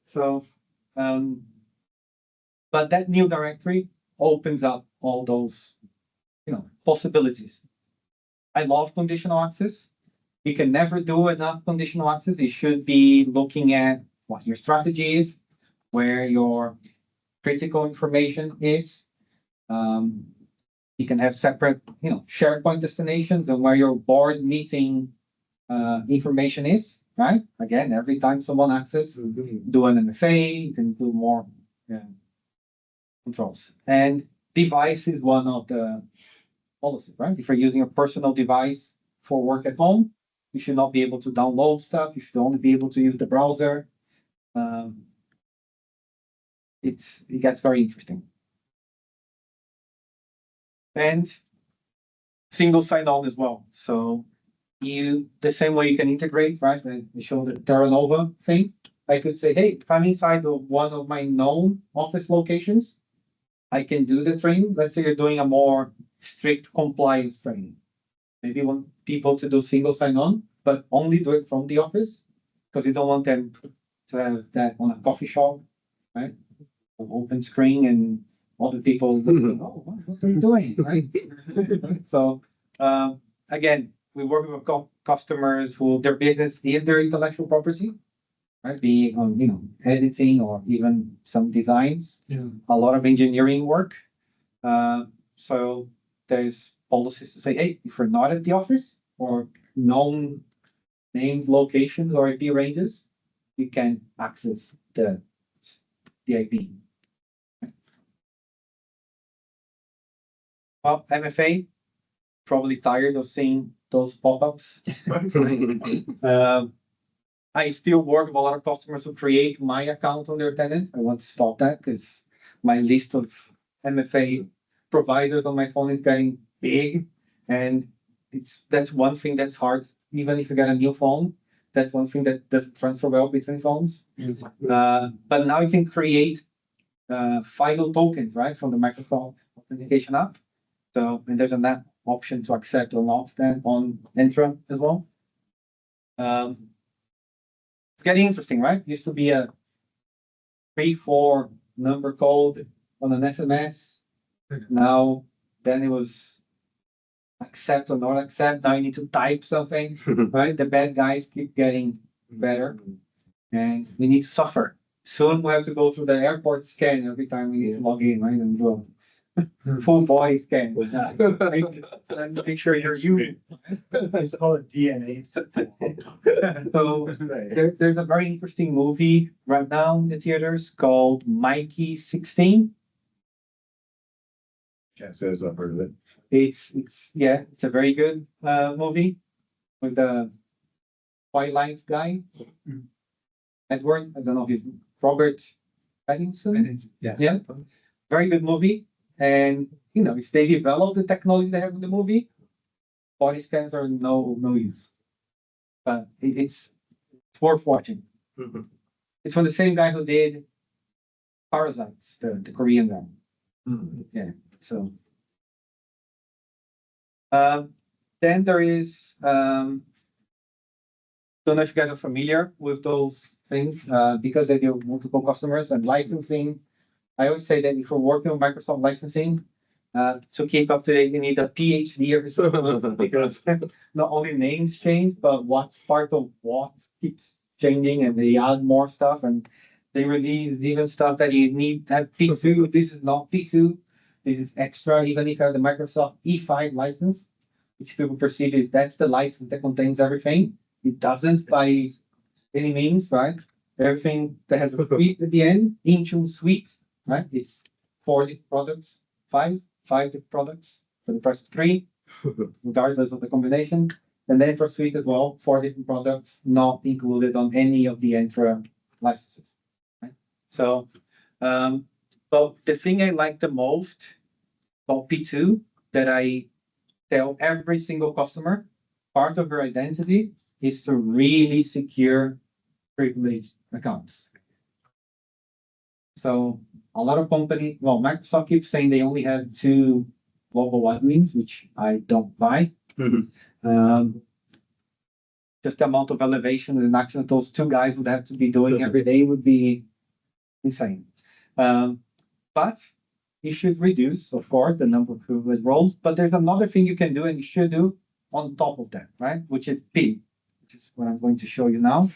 So, but that new directory opens up all those, possibilities. I love conditional access. You can never do enough conditional access. You should be looking at what your strategy is, where your critical information is. You can have separate, SharePoint destinations and where your board meeting information is, right? Again, every time someone accesses, do an MFA, you can do more controls. And device is one of the policies, right? If you're using a personal device for work at home, you should not be able to download stuff. You should only be able to use the browser. It gets very interesting. And single sign-on as well. So the same way you can integrate, right? I showed the Terra Nova thing. I could say, hey, if I'm inside of one of my known office locations, I can do the training. Let's say you're doing a more strict compliance training. Maybe you want people to do single sign-on, but only do it from the office because you don't want them to have that on a coffee shop, right? An open screen and all the people looking, oh, what are you doing, right? So again, we work with customers who their business is their intellectual property, right? Be it on editing or even some designs, a lot of engineering work. So there's policies to say, hey, if you're not at the office or known names, locations, or IP ranges, you can access the IP. Well, MFA, probably tired of seeing those pop-ups. I still work with a lot of customers who create my account on their tenant. I want to stop that because my list of MFA providers on my phone is getting big, and that's one thing that's hard. Even if you get a new phone, that's one thing that doesn't transfer well between phones. But now you can create FIDO tokens, right, from the Microsoft authentication app. So, and there's an app option to accept or not then on Entra as well. It's getting interesting, right? Used to be a 3-4 number code on an SMS. Now, then it was accept or not accept. Now you need to type something, right? The bad guys keep getting better, and we need to suffer. Soon we have to go through the airport scan every time we need to log in, right? And do a full body scan. And make sure you're you. It's called DNA. So there's a very interesting movie right now in the theaters called Mikey 16. Can't say I've heard of it. It's a very good movie with the Twilight guy, Edward. I don't know his Robert Pattinson. Yeah, very good movie. And if they develop the technology they have in the movie, body scans are no use. But it's worth watching. It's from the same guy who did Parasites, the Korean one. Yeah. So then there is don't know if you guys are familiar with those things because they do multiple customers and licensing. I always say that if you're working with Microsoft licensing, To keep up to date, you need a PhD or something because not only names change, but what's part of what keeps changing, and they add more stuff, and they release even stuff that you need that P2. This is not P2. This is extra, even if you have the Microsoft E5 license, which people perceive is that's the license that contains everything. It doesn't by any means, right? Everything that has a suite at the end, Intune suite, right? It's 40 products, five products for the price of 3, regardless of the combination. And then for suite as well, 4 different products not included on any of the Entra licenses. Right? So, but the thing I like the most about P2 that I tell every single customer, part of your identity is to really secure privileged accounts. So a lot of companies, well, Microsoft keeps saying they only have 2 global admins, which I don't buy. Just the amount of elevations and action that those 2 guys would have to be doing every day would be insane. But you should reduce, of course, the number of privileged roles. But there's another thing you can do and you should do on top of that, right? Which is PIM, which is what I'm going to show you now.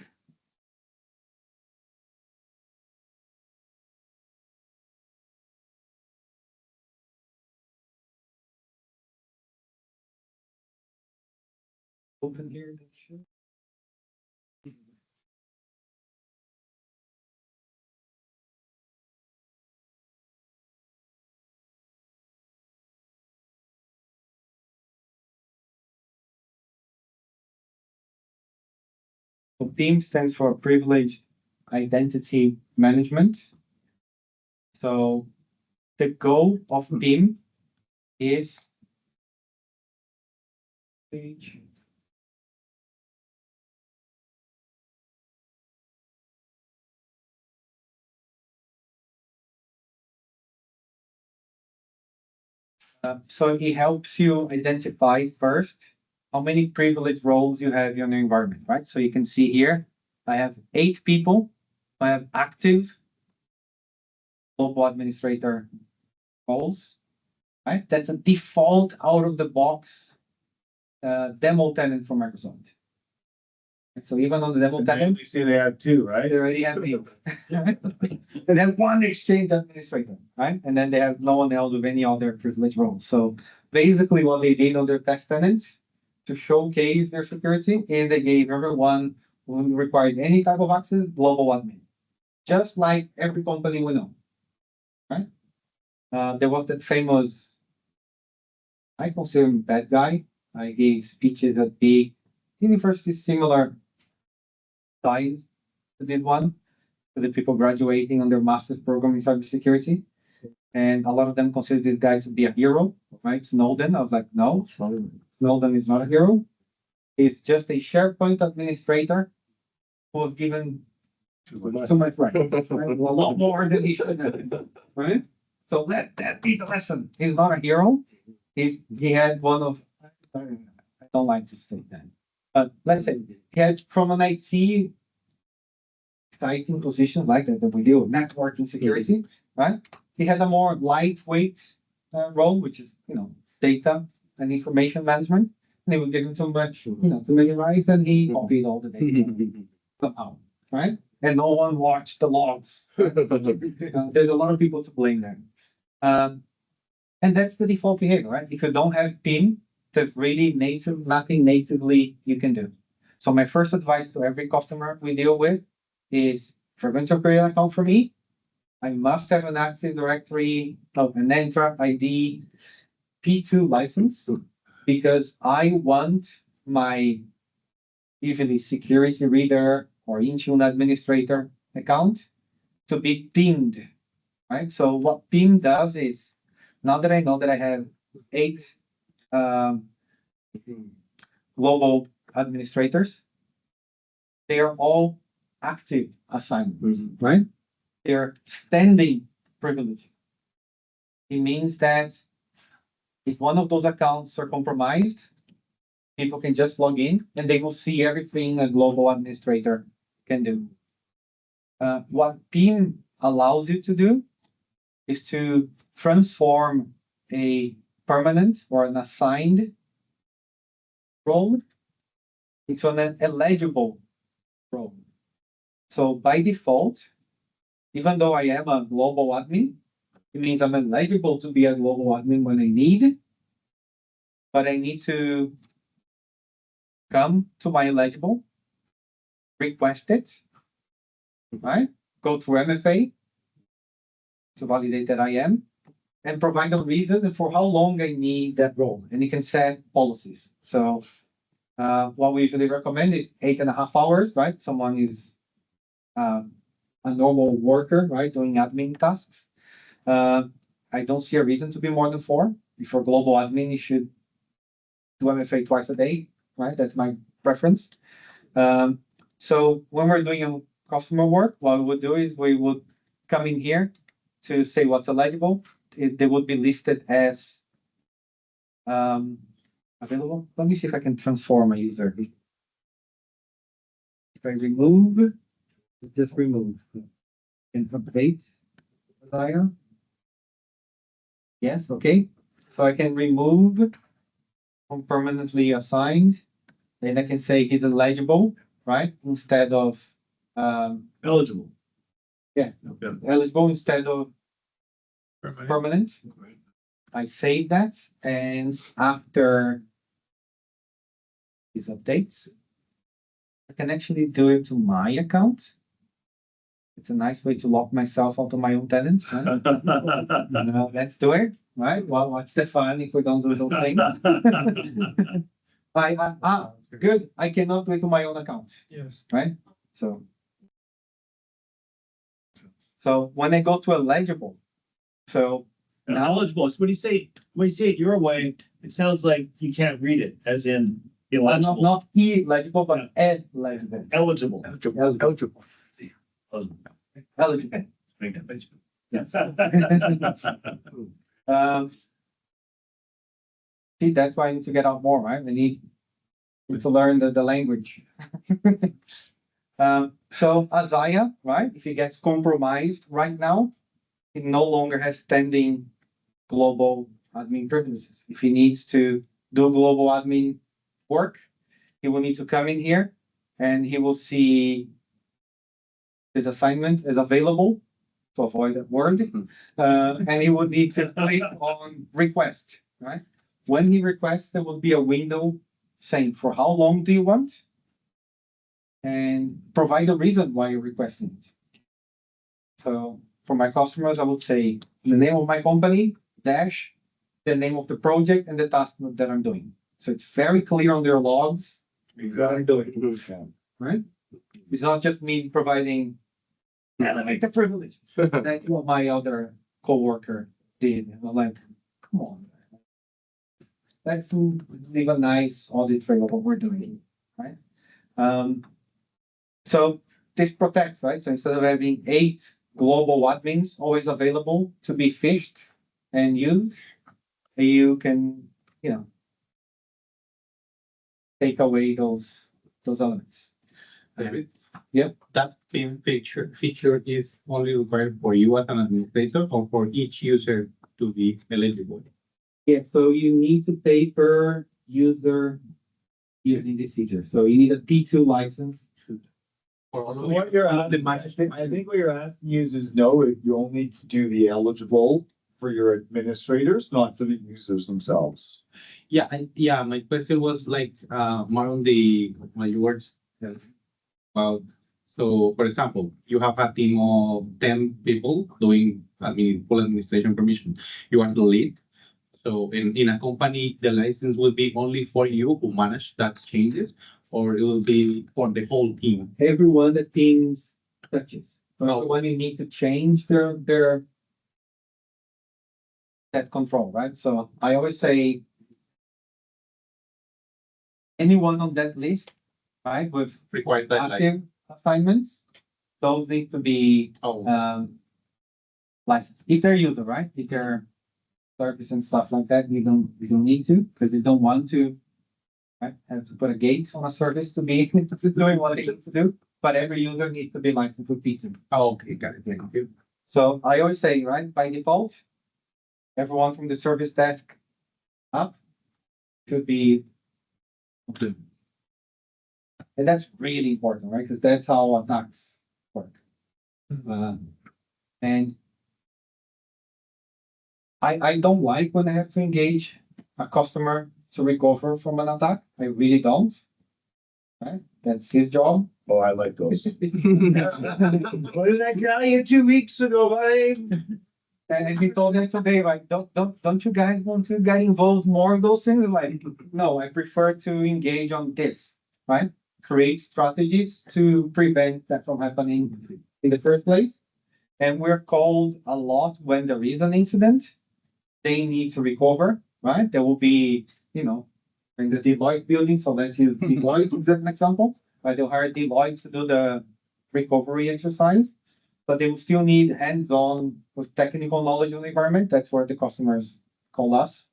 Open here. So PIM stands for Privileged Identity Management. So the goal of PIM is page. So it helps you identify first how many privileged roles you have in your environment, right? So you can see here, I have 8 people. I have active global administrator roles, right? That's a default out of the box demo tenant from Microsoft. And so even on the demo tenant, You see they have 2, right? they already have me. And then 1 exchange administrator, right? And then they have no one else with any other privileged roles. So basically what they did on their test tenants to showcase their security is they gave everyone who required any type of access global admin, just like every company we know, right? There was that famous, I consider him bad guy. I gave speeches at big universities similar size to this one, to the people graduating on their master's program in cybersecurity. And a lot of them consider this guy to be a hero, right? Snowden. I was like, no, Snowden is not a hero. He's just a SharePoint administrator who was given too much right? A lot more than he should have, right? So let that be the lesson. He's not a hero. He had one of, I don't like to say that, but let's say he had from an IT exciting position like that we deal with networking security, right? He had a more lightweight role, which is data and information management. And he was given too much, too many rights, and he copied all the data somehow, right? And no one watched the logs. There's a lot of people to blame there. And that's the default behavior, right? If you don't have PIM, there's really nothing natively you can do. So my first advice to every customer we deal with is, if you're going to create an account for me, I must have an Active Directory, an Entra ID P2 license, because I want my usually security reader or Intune administrator account to be PIMmed, right? So what PIM does is, now that I know that I have 8 global administrators, they are all active assignments, right? They're standing privilege. It means that if one of those accounts are compromised, people can just log in and they will see everything a global administrator can do. What PIM allows you to do is to transform a permanent or an assigned role into an eligible role. So by default, even though I am a global admin, it means I'm eligible to be a global admin when I need, but I need to come to my eligible, request it, right? Go through MFA to validate that I am, and provide a reason for how long I need that role. And you can set policies. So what we usually recommend is 8.5 hours, right? Someone is a normal worker, right, doing admin tasks. I don't see a reason to be more than 4. If you're global admin, you should do MFA twice a day, right? That's my preference. So when we're doing customer work, what we would do is we would come in here to say what's eligible. They would be listed as available. Let me see if I can transform a user. If I remove, just remove and update. Desire. Yes, okay. So I can remove from permanently assigned, and I can say he's eligible, right? Instead of Eligible. Yeah. Okay. eligible instead of Permanent. permanent. I save that, and after these updates, I can actually do it to my account. It's a nice way to lock myself out of my own tenant. Right? Let's do it, right? Well, what's the fun if we don't do those things? Good. I cannot do it to my own account, Yes. right? So when I go to eligible, so Now, eligible, so when you say it your way, it sounds like you can't read it, as in illegible. not illegible, but eligible. Eligible. Eligible. Eligible. Make that legible. Yes. See, that's why I need to get out more, right? I need to learn the language. So Isaiah, right? If he gets compromised right now, he no longer has standing global admin privileges. If he needs to do global admin work, he will need to come in here and he will see his assignment is available, to avoid that word, and he would need to click on request, right? When he requests, there will be a window saying for how long do you want, and provide a reason why you're requesting it. So for my customers, I would say the name of my company, dash, the name of the project and the task that I'm doing. So it's very clear on their logs, Exactly. right? It's not just me providing elevate the privilege. That's what my other coworker did. And I'm like, come on. Let's leave a nice audit trail of what we're doing, right? So this protects, right? So instead of having 8 global admins always available to be fished and used, you can, take away those elements. David? Yep. That theme feature is only required for you as an administrator or for each user to be eligible? Yeah, so you need to pay per user using this feature. So you need a P2 license. So what you're asking, I think what you're asking is no, you only do the eligible for your administrators, not for the users themselves. Yeah, my question was like, more on my words. About, so for example, you have a team of 10 people doing full administration permission. You are the lead. So in a company, the license will be only for you who manage that changes, or it will be for the whole team. Everyone that Teams touches. So Oh. everyone you need to change their that control, right? So I always say anyone on that list, right, with Requires that like, active assignments, those need to be licensed. If they're user, right? If they're service and stuff like that, you don't need to, because you don't want to, right, have to put a gate on a service to be doing what it needs to do. But every user needs to be licensed with P2. okay, got it. Thank you. So I always say, right, by default, everyone from the service desk up should be. And that's really important, right? Because that's how attacks work. And I don't like when I have to engage a customer to recover from an attack. I really don't. Right? That's his job. Oh, I like those. And What did I tell you 2 weeks ago, buddy? he told them today, like, don't you guys want to get involved more in those things? Like, no, I prefer to engage on this, right? Create strategies to prevent that from happening in the first place. And we're called a lot when there is an incident. They need to recover, right? There will be, in the Deloitte building, so let's use Deloitte as an example, right? They'll hire Deloitte to do the recovery exercise, but they will still need hands-on with technical knowledge of the environment. That's where the customers call us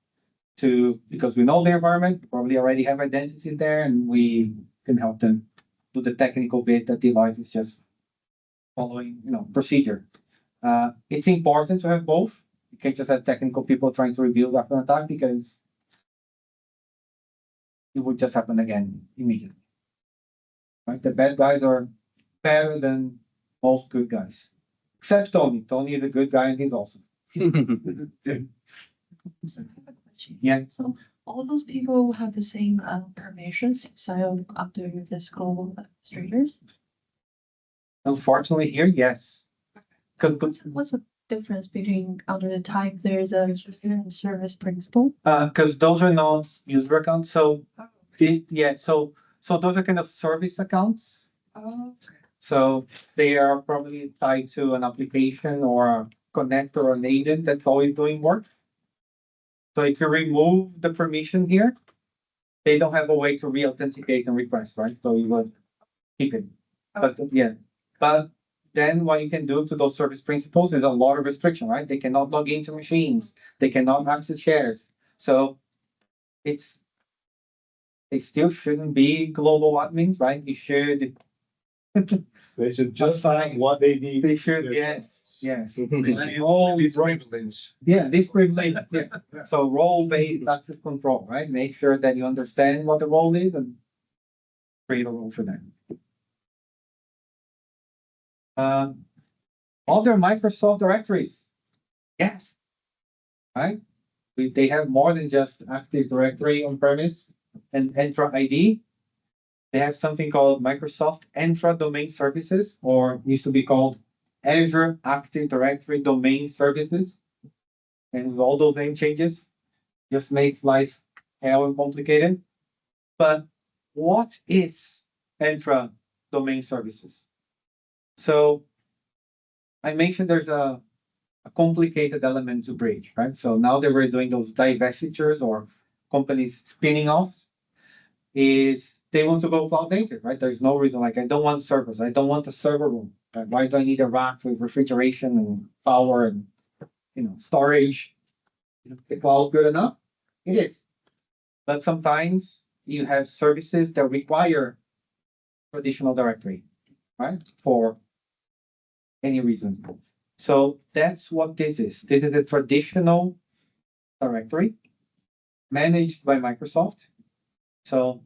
because we know the environment, probably already have identities there, and we can help them do the technical bit that Deloitte is just following, procedure. It's important to have both. You can't just have technical people trying to rebuild after an attack because it would just happen again immediately. Right? The bad guys are better than most good guys. Except Tony. Tony is a good guy and he's awesome. So I have a question. Yeah. So all those people have the same permissions inside of under your physical administrators? Unfortunately here, yes. What's the difference between under the type there's a service principal? Because those are not user accounts. So so those are kind of service accounts. Oh, So they are probably tied to an application or a connector or an agent that's always doing work. So if you remove the permission here, they don't have a way to re-authenticate and request, right? So you would keep it. But but then what you can do to those service principals is a lot of restriction, right? They cannot log into machines. They cannot access shares. So they still shouldn't be global admins, right? They should Just find what they need. They should, yes. All these privilege. This privilege, So role-based access control, right? Make sure that you understand what the role is and create a role for them. Other Microsoft directories. Yes. Right? They have more than just Active Directory on premise and Entra ID. They have something called Microsoft Entra Domain Services, or used to be called Azure Active Directory Domain Services. And with all those name changes, just makes life hell and complicated. But what is Entra Domain Services? So I mentioned there's a complicated element to bridge, right? So now that we're doing those divestitures or companies spinning offs, is they want to go cloud native, right? There's no reason, like I don't want servers, I don't want a server room. Right? Why do I need a rack with refrigeration and power and storage? The cloud good enough? It is. But sometimes you have services that require traditional directory, right? For any reason. So that's what this is. This is a traditional directory managed by Microsoft. So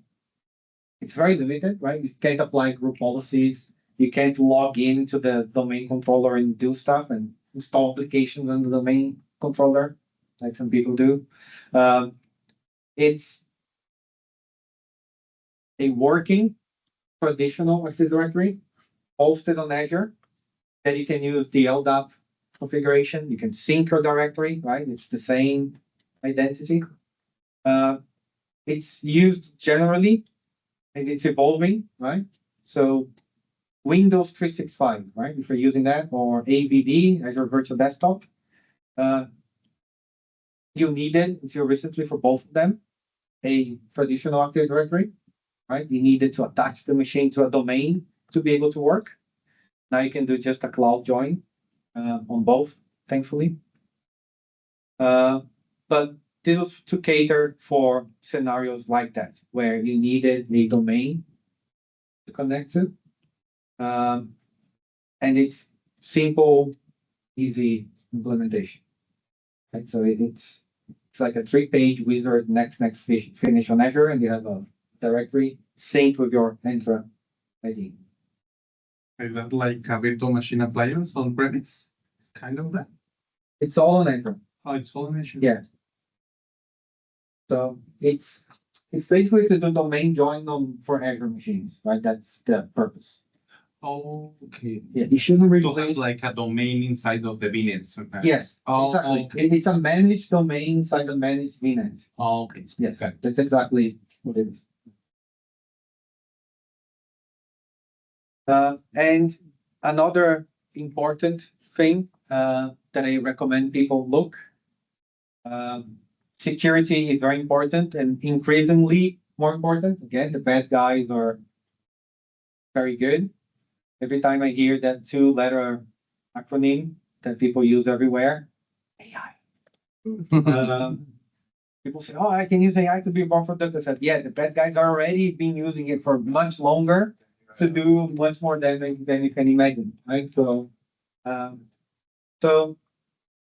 it's very limited, right? You can't apply group policies. You can't log into the domain controller and do stuff and install applications on the domain controller, like some people do. It's a working traditional Active Directory hosted on Azure that you can use the LDAP configuration. You can sync your directory, right? It's the same identity. It's used generally and it's evolving, right? So Windows 365, right? If you're using that, or AVD, Azure Virtual Desktop, you needed until recently for both of them a traditional Active Directory, right? You needed to attach the machine to a domain to be able to work. Now you can do just a cloud join on both, thankfully. But this was to cater for scenarios like that, where you needed a domain to connect to. And it's simple, easy implementation. Right? So it's like a 3-page wizard, next, finish on Azure, and you have a directory synced with your Entra ID. Is that like a virtual machine appliance on premise? It's kind of that. It's all on Entra. Oh, it's all machine. Yeah. So it's basically to do domain join for Azure machines, right? That's the purpose. Oh, okay. Yeah, you shouldn't So replace. it's like a domain inside of the VNet. Okay. Yes, Oh, exactly. okay. It's a managed domain inside a managed VNet. Oh, okay. Yes, Okay. that's exactly what it is. And another important thing that I recommend people look, security is very important and increasingly more important. Again, the bad guys are very good. Every time I hear that 2-letter acronym that people use everywhere, AI. People say, "Oh, I can use AI to be more productive." I said, "Yeah, the bad guys are already been using it for much longer to do much more damage than you can imagine." Right? So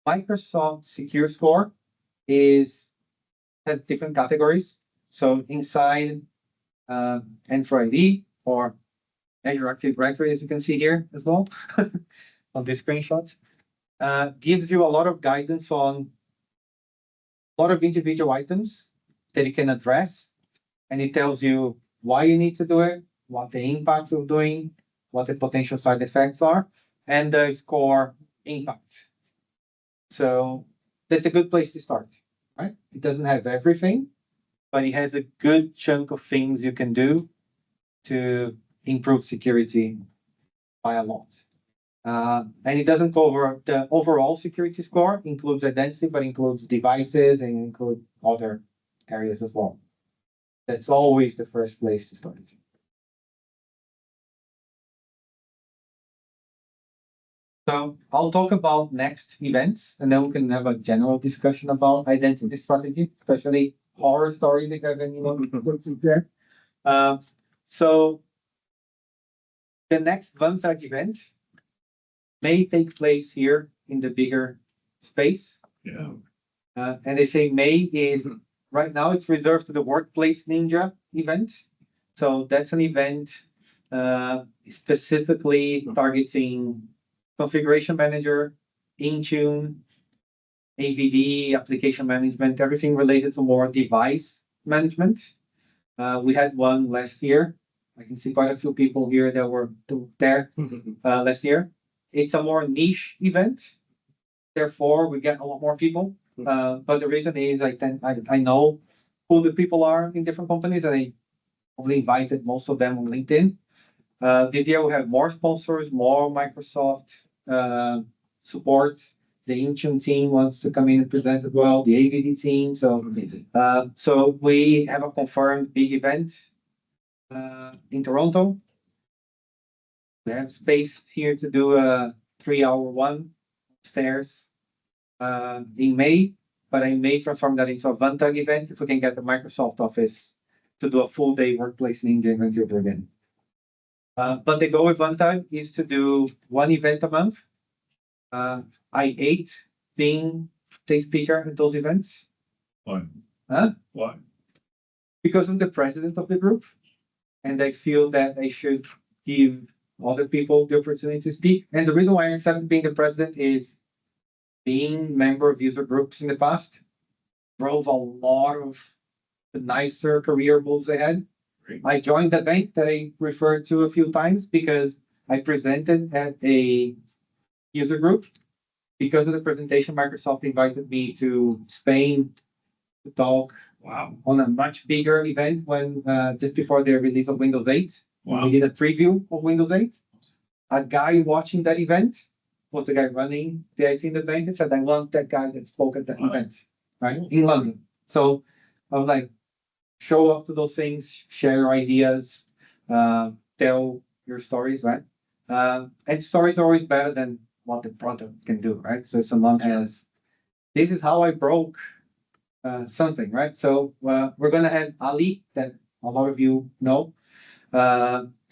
Microsoft Secure Score has different categories. So inside Entra ID or Azure Active Directory, as you can see here as well on this screenshot, gives you a lot of guidance on a lot of individual items that you can address, and it tells you why you need to do it, what the impact of doing, what the potential side effects are, and the score impact. So that's a good place to start, right? It doesn't have everything, but it has a good chunk of things you can do to improve security by a lot. And it doesn't cover the overall security score, includes identity, but includes devices and include other areas as well. That's always the first place to start. So I'll talk about next events, and then we can have a general discussion about identity strategy, especially horror stories if you have anyone there. So the next VanTUG event may take place here in the bigger space. Yeah. And they say May is right now it's reserved to the Workplace Ninja event. So that's an event specifically targeting configuration manager, Intune, AVD, application management, everything related to more device management. We had one last year. I can see quite a few people here that were there last year. It's a more niche event. Therefore, we get a lot more people. But the reason is I know who the people are in different companies, and I only invited most of them on LinkedIn. This year we have more sponsors, more Microsoft support. The Intune team wants to come in and present as well, the AVD team. So we have a confirmed big event in Toronto. We have space here to do a 3-hour one upstairs in May, but I may transform that into a VanTUG event if we can get the Microsoft office to do a full day workplace in India and Vancouver again. But the goal with VanTUG is to do one event a month. I hate being the speaker at those events. Why? Huh? Why? Because I'm the president of the group, and I feel that I should give other people the opportunity to speak. And the reason why I accepted being the president is being member of user groups in the past drove a lot of the nicer career moves I had. Great. I joined the bank that I referred to a few times because I presented at a user group. Because of the presentation, Microsoft invited me to Spain to talk Wow. on a much bigger event when just before the release of Windows 8. Wow. We did a preview of Windows 8. A guy watching that event was the guy running the IT in the bank and said, "I want that guy that spoke at that Wow. event," right, in London. So I was like, show up to those things, share ideas, tell your stories, right? And stories are always better than what the product can do, right? So someone has, this is how I broke something, right? So we're gonna have Ali, that a lot of you know,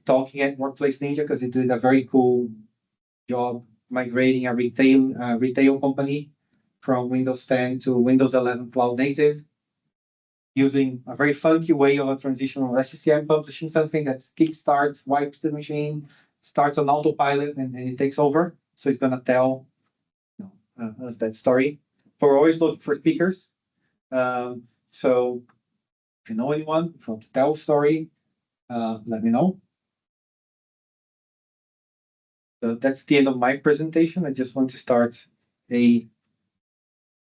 talking at Workplace Ninja because he did a very cool job migrating a retail company from Windows 10 to Windows 11 Cloud Native, using a very funky way of a transitional SCCM publishing something that kickstarts, wipes the machine, starts on autopilot, and it takes over. So it's gonna tell us that story. We're always looking for speakers. So if you know anyone, if you want to tell a story, let me know. So that's the end of my presentation. I just want to start a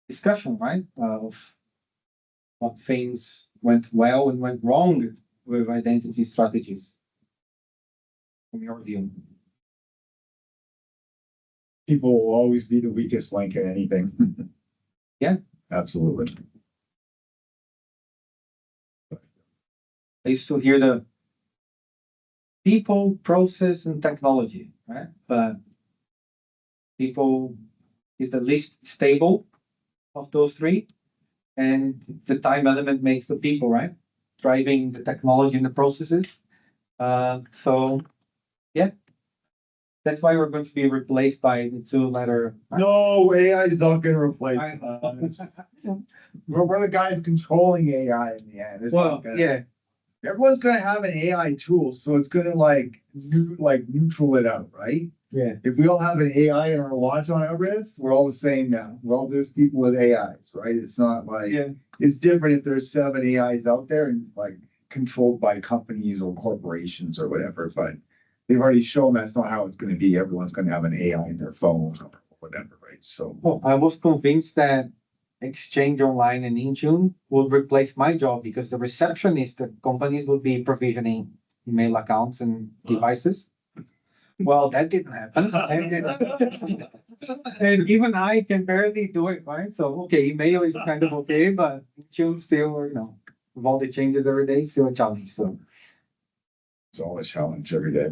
discussion, right, of what things went well and went wrong with identity strategies from your view. People will always be the weakest link in anything. Yeah. Absolutely. I used to hear the people, process, and technology, right? But people is the least stable of those three. And the time element makes the people, right? Driving the technology and the processes. So, yeah. That's why we're going to be replaced by the two-letter. No, AI is not gonna replace us. We're the guys controlling AI in the end. It's Well, not gonna- yeah, Everyone's gonna have an AI tool, so it's gonna like neutral it out, right? yeah. If we all have an AI in our watch on our wrist, we're all the same now. We're all just people with AIs, right? It's not like, Yeah. it's different if there's 7 AIs out there and like controlled by companies or corporations or whatever, but they've already shown that's not how it's gonna be. Everyone's gonna have an AI in their phone or whatever, right? So, Well, I was convinced that Exchange Online and Intune would replace my job because the receptionist that companies would be provisioning email accounts and devices. Well, that didn't happen. And even I can barely do it, right? So, okay, email is kind of okay, but Intune still, with all the changes every day, still a challenge, so. it's all a challenge every day.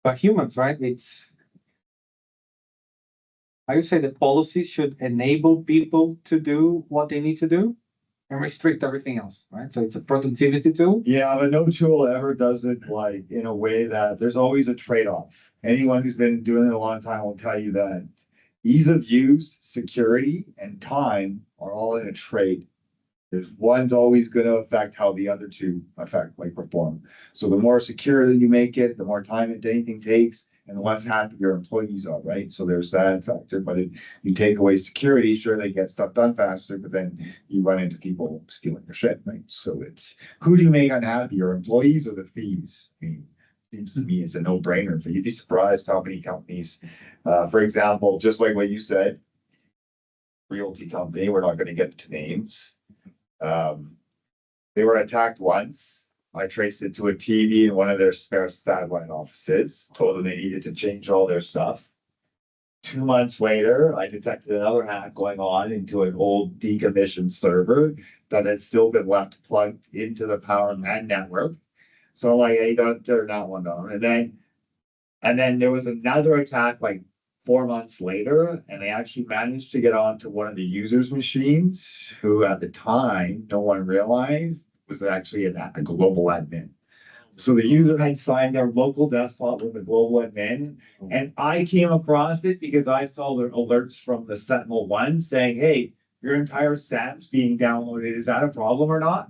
But humans, right? I would say the policies should enable people to do what they need to do and restrict everything else, right? So it's a productivity tool. Yeah, but no tool ever does it like in a way that there's always a trade-off. Anyone who's been doing it a long time will tell you that ease of use, security, and time are all in a trade. There's one's always going to affect how the other two perform. So the more secure that you make it, the more time anything takes, and the less happy your employees are, right? So there's that factor. But if you take away security, sure, they get stuff done faster, but then you run into people stealing your shit, right? So it's who do you make unhappy, your employees or the fees? I mean, seems to me it's a no-brainer, but you'd be surprised how many companies, for example, just like what you said, realty company, we're not going to get into names. They were attacked once. I traced it to a TV in one of their spare satellite offices, told them they needed to change all their stuff. 2 months later, I detected another hack going on into an old decommissioned server that had still been left plugged into the power and network. So I'm like, hey, don't turn that one on. And then there was another attack like 4 months later, and they actually managed to get onto one of the users' machines, who at the time, no one realized was actually a global admin. So the user had signed their local desktop with a global admin, and I came across it because I saw the alerts from the Sentinel-1 saying, hey, your entire SAM's being downloaded. Is that a problem or not?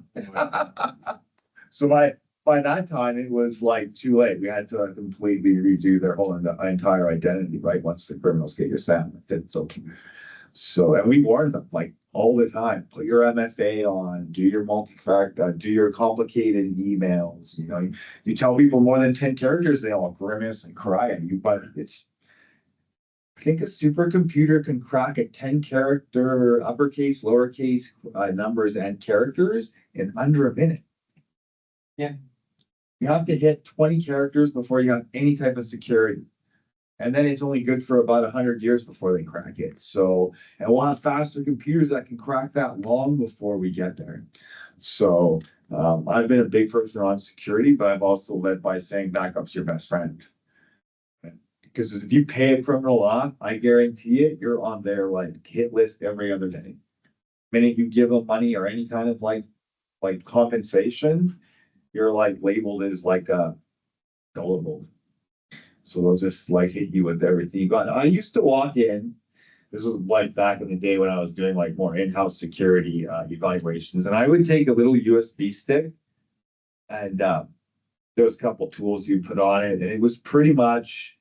So by that time, it was like too late. We had to completely redo their whole entire identity, right? Once the criminals get your SAM. So, and we warned them like all the time, put your MFA on, do your multi-factor, do your complicated emails. You tell people more than 10 characters, they all grimace and cry at you, but I think a supercomputer can crack a 10-character uppercase, lowercase numbers and characters in under a minute. Yeah. You have to hit 20 characters before you have any type of security. And then it's only good for about 100 years before they crack it. So, and we'll have faster computers that can crack that long before we get there. So, I've been a big person on security, but I've also led by saying backup's your best friend. Because if you pay a criminal off, I guarantee it, you're on their like hit list every other day. The minute you give them money or any kind of like compensation, you're like labeled as like a gullible. So they'll just like hit you with everything you got. I used to walk in This was like back in the day when I was doing like more in-house security evaluations, and I would take a little USB stick and there was a couple tools you put on it, and it was pretty much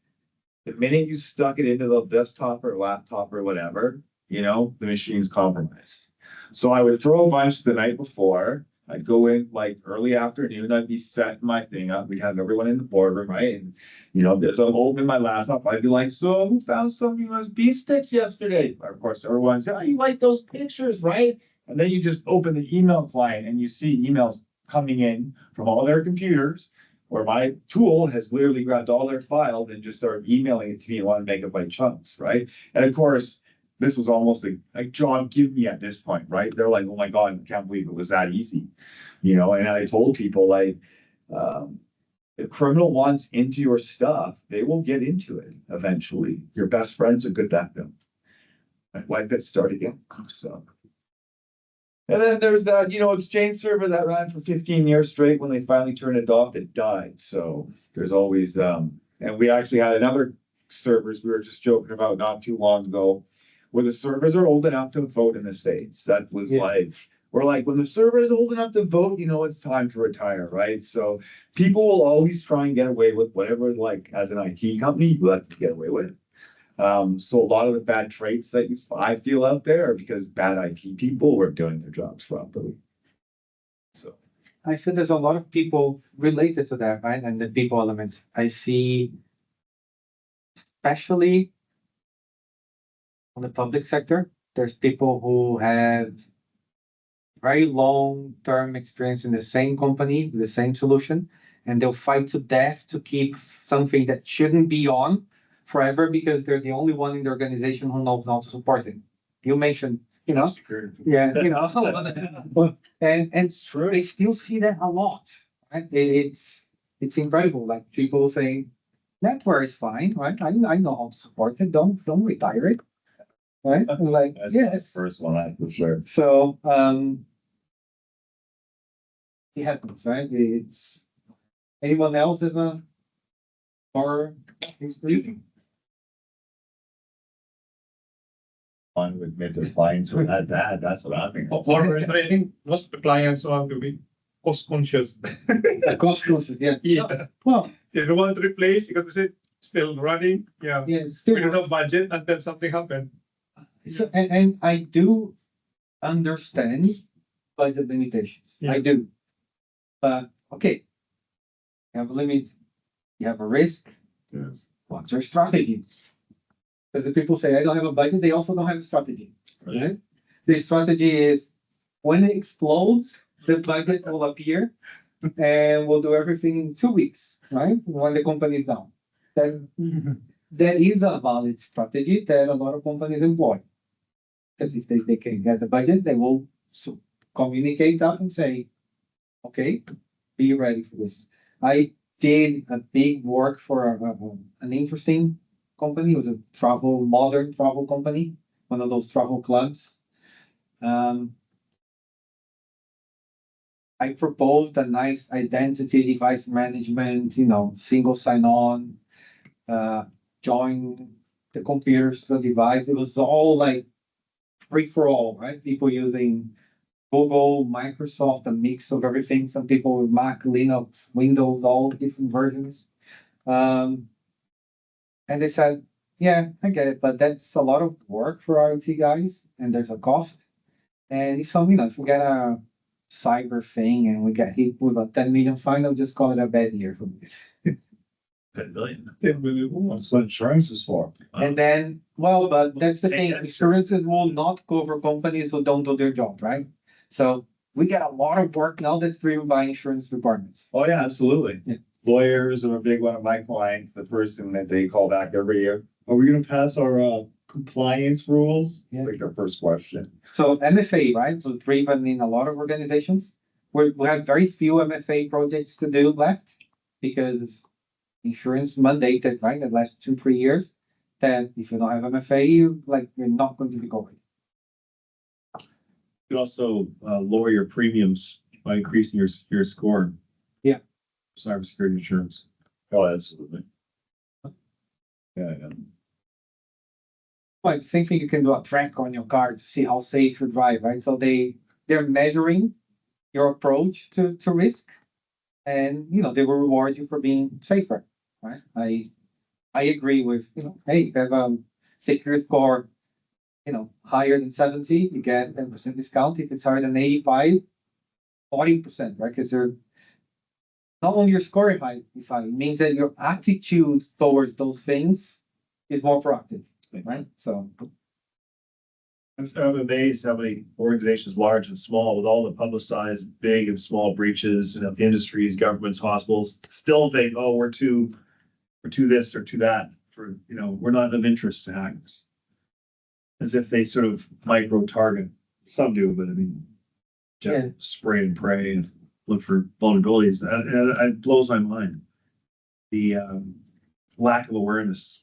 the minute you stuck it into the desktop or laptop or whatever, you know, the machine's compromised. So I would throw a bunch the night before. I'd go in like early afternoon, I'd be setting my thing up. We'd have everyone in the boardroom, right? And, you know, as I'm opening my laptop, I'd be like, so who found some USB sticks yesterday? Of course, everyone's, oh, you like those pictures, right? And then you just open the email client and you see emails coming in from all their computers, where my tool has literally grabbed all their files and just started emailing it to me in 1 megabyte chunks, right? And of course, this was almost a job give me at this point, right? They're like, oh my God, I can't believe it was that easy. You know, and I told people like, if criminal wants into your stuff, they will get into it eventually. Your best friend's a good backup. And wipe it, start again. So. And then there's that, you know, Exchange server that ran for 15 years straight. When they finally turned it off, it died. So there's always, and we actually had another servers we were just joking about not too long ago, where the servers are old enough to vote in the States. That was like, we're like, when the server is old enough to vote, you know, it's time to retire, right? So people will always try and get away with whatever, like as an IT company, you have to get away with. So a lot of the bad traits that I feel out there are because bad IT people were doing their jobs properly. So I feel there's a lot of people related to that, right? And the people element. I see, especially on the public sector, there's people who have very long-term experience in the same company, with the same solution, and they'll fight to death to keep something that shouldn't be on forever because they're the only one in the organization who knows how to support it. You mentioned, you know, yeah, you know, and it's true. They still see that a lot, right? It's incredible. Like people saying, "Netware is fine, right? I know how to support it. Don't retire it." Right? And like, that's yes. the first one, I for sure. So, it happens, right? It's anyone else have a horror history? On with mid to clients who had that, that's what I'm hearing. Or I think most of the clients want to be cost conscious. The cost conscious, yeah. Yeah. Well, If you want to replace, you got to say still running. Yeah. yeah, We still, don't have budget until something happened. so, and I do understand budget limitations. Yeah. I do. But, okay. You have a limit, you have a risk, Yes. what's your strategy? Because the people say, I don't have a budget, they also don't have a strategy, right? The strategy is, when it explodes, the budget will appear and we'll do everything in 2 weeks, right? When the company is down. That is a valid strategy that a lot of companies employ. Because if they can get the budget, they will communicate that and say, okay, be ready for this. I did a big work for an interesting company. It was a modern travel company, one of those travel clubs. I proposed a nice identity device management, you know, single sign-on, join the computers to the device. It was all like free for all, right? People using Google, Microsoft, a mix of everything. Some people with Mac, Linux, Windows, all different versions. And they said, yeah, I get it, but that's a lot of work for our IT guys, and there's a cost. And if some, you know, if we get a cyber thing and we get hit with a 10 million fine, I'll just call it a bad year for me. 10 billion. That's what insurance is for. And then, well, but that's the thing, insurances will not cover companies who don't do their job, right? So we get a lot of work now that's driven by insurance departments. Oh, yeah, absolutely. Yeah. Lawyers are a big one of my clients. The first thing that they call back every year, are we gonna pass our compliance rules? Yeah. It's like their first question. So MFA, right? So driven in a lot of organizations. We have very few MFA projects to do left because insurance mandated, right? The last 2-3 years, that if you don't have MFA, you're not going to be covered. You could also lower your premiums by increasing your score. Yeah. Cybersecurity insurance. Oh, absolutely. Yeah, yeah. Well, the same thing you can do a track on your car to see how safe you drive, right? So they're measuring your approach to risk, and they will reward you for being safer, right? I agree with hey, if you have a security score, higher than 70, you get 10% discount. If it's higher than 85, 40%, right? Because they're not only your score high, it means that your attitude towards those things is more proactive, right? So. I'm amazed how many organizations, large and small, with all the publicized big and small breaches, the industries, governments, hospitals, still think, oh, we're too this or too that we're not of interest to hackers. As if they sort of micro target. Some do, but I mean, spray and pray and look for vulnerabilities. It blows my mind. The lack of awareness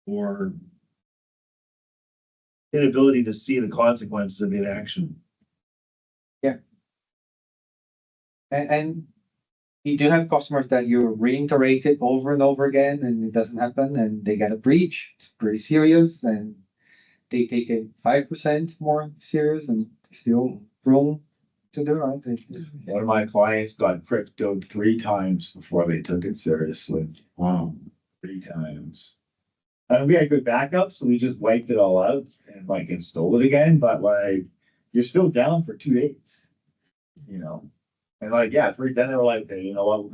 or inability to see the consequences of inaction. Yeah. And you do have customers that you reiterate it over and over again and it doesn't happen and they get a breach. It's pretty serious and they take it 5% more serious and still room to do, right? One of my clients got cryptoed 3 times before they took it seriously. Wow. 3 times. And we had good backup, so we just wiped it all out and installed it again, but you're still down for 2 days. And then they were like, hey, you know what,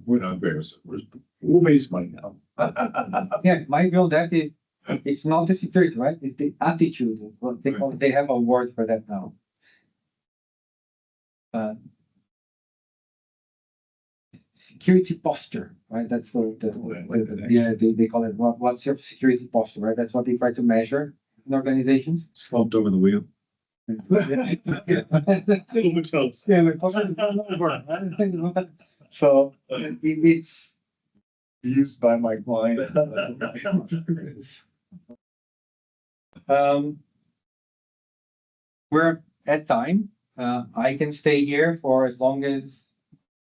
we're not very we'll waste money now. Yeah, my view on that is it's not the security, right? It's the attitude. What they call, they have a word for that now. Security posture, right? That's they call it what's your security posture, right? That's what they try to measure in organizations. Slumped over the wheel. Which helps. Yeah, we're talking over. So it's Used by my client. we're at time. I can stay here for as long as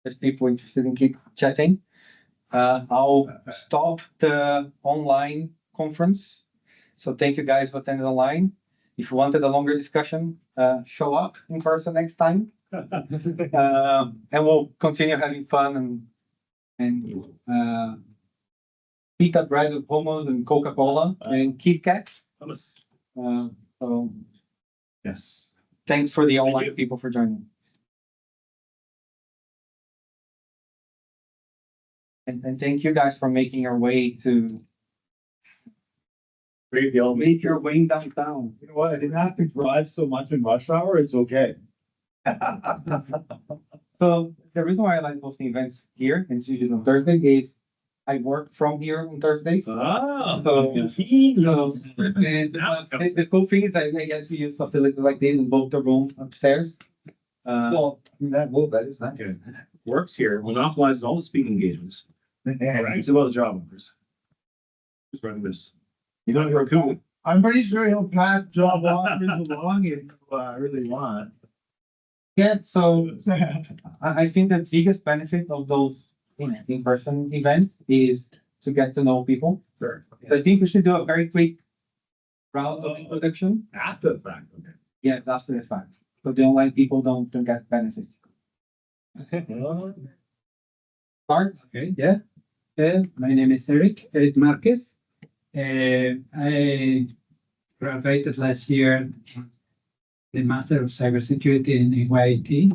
there's people interested in keep chatting. I'll stop the online conference. So thank you guys for attending online. If you wanted a longer discussion, show up in person next time. And we'll continue having fun and pita bread with hummus and Coca-Cola and Kit Kats. So Yes. thanks for the online people for joining. And thank you guys for making your way to Great deal. make your way downtown. You know what? I didn't have to drive so much in rush hour. It's okay. So the reason why I like hosting events here and it's usually on Thursday is I work from here on Thursdays. Ah, So, and the cool thing is I get to use facilities like this in both the room upstairs. Well, that is not good. works here, monopolizes all the speaking engagements. Brags about the job offers. Who's running this? You're cool. I'm pretty sure he'll pass job offers along if you really want. Yeah, so I think the biggest benefit of those in-person events is to get to know people. Sure. So I think we should do a very quick round of introduction. After the fact, okay. Yes, after the fact. So the online people don't get benefits. Start? Okay, yeah. My name is Eric Marquez. I graduated last year the Master of Cybersecurity in YIT.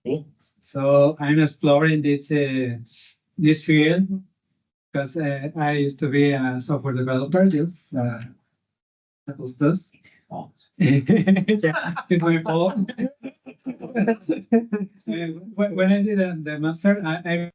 Cool. So I'm exploring this field because I used to be a software developer, just C++. Yeah, in my fault. When I did the master, I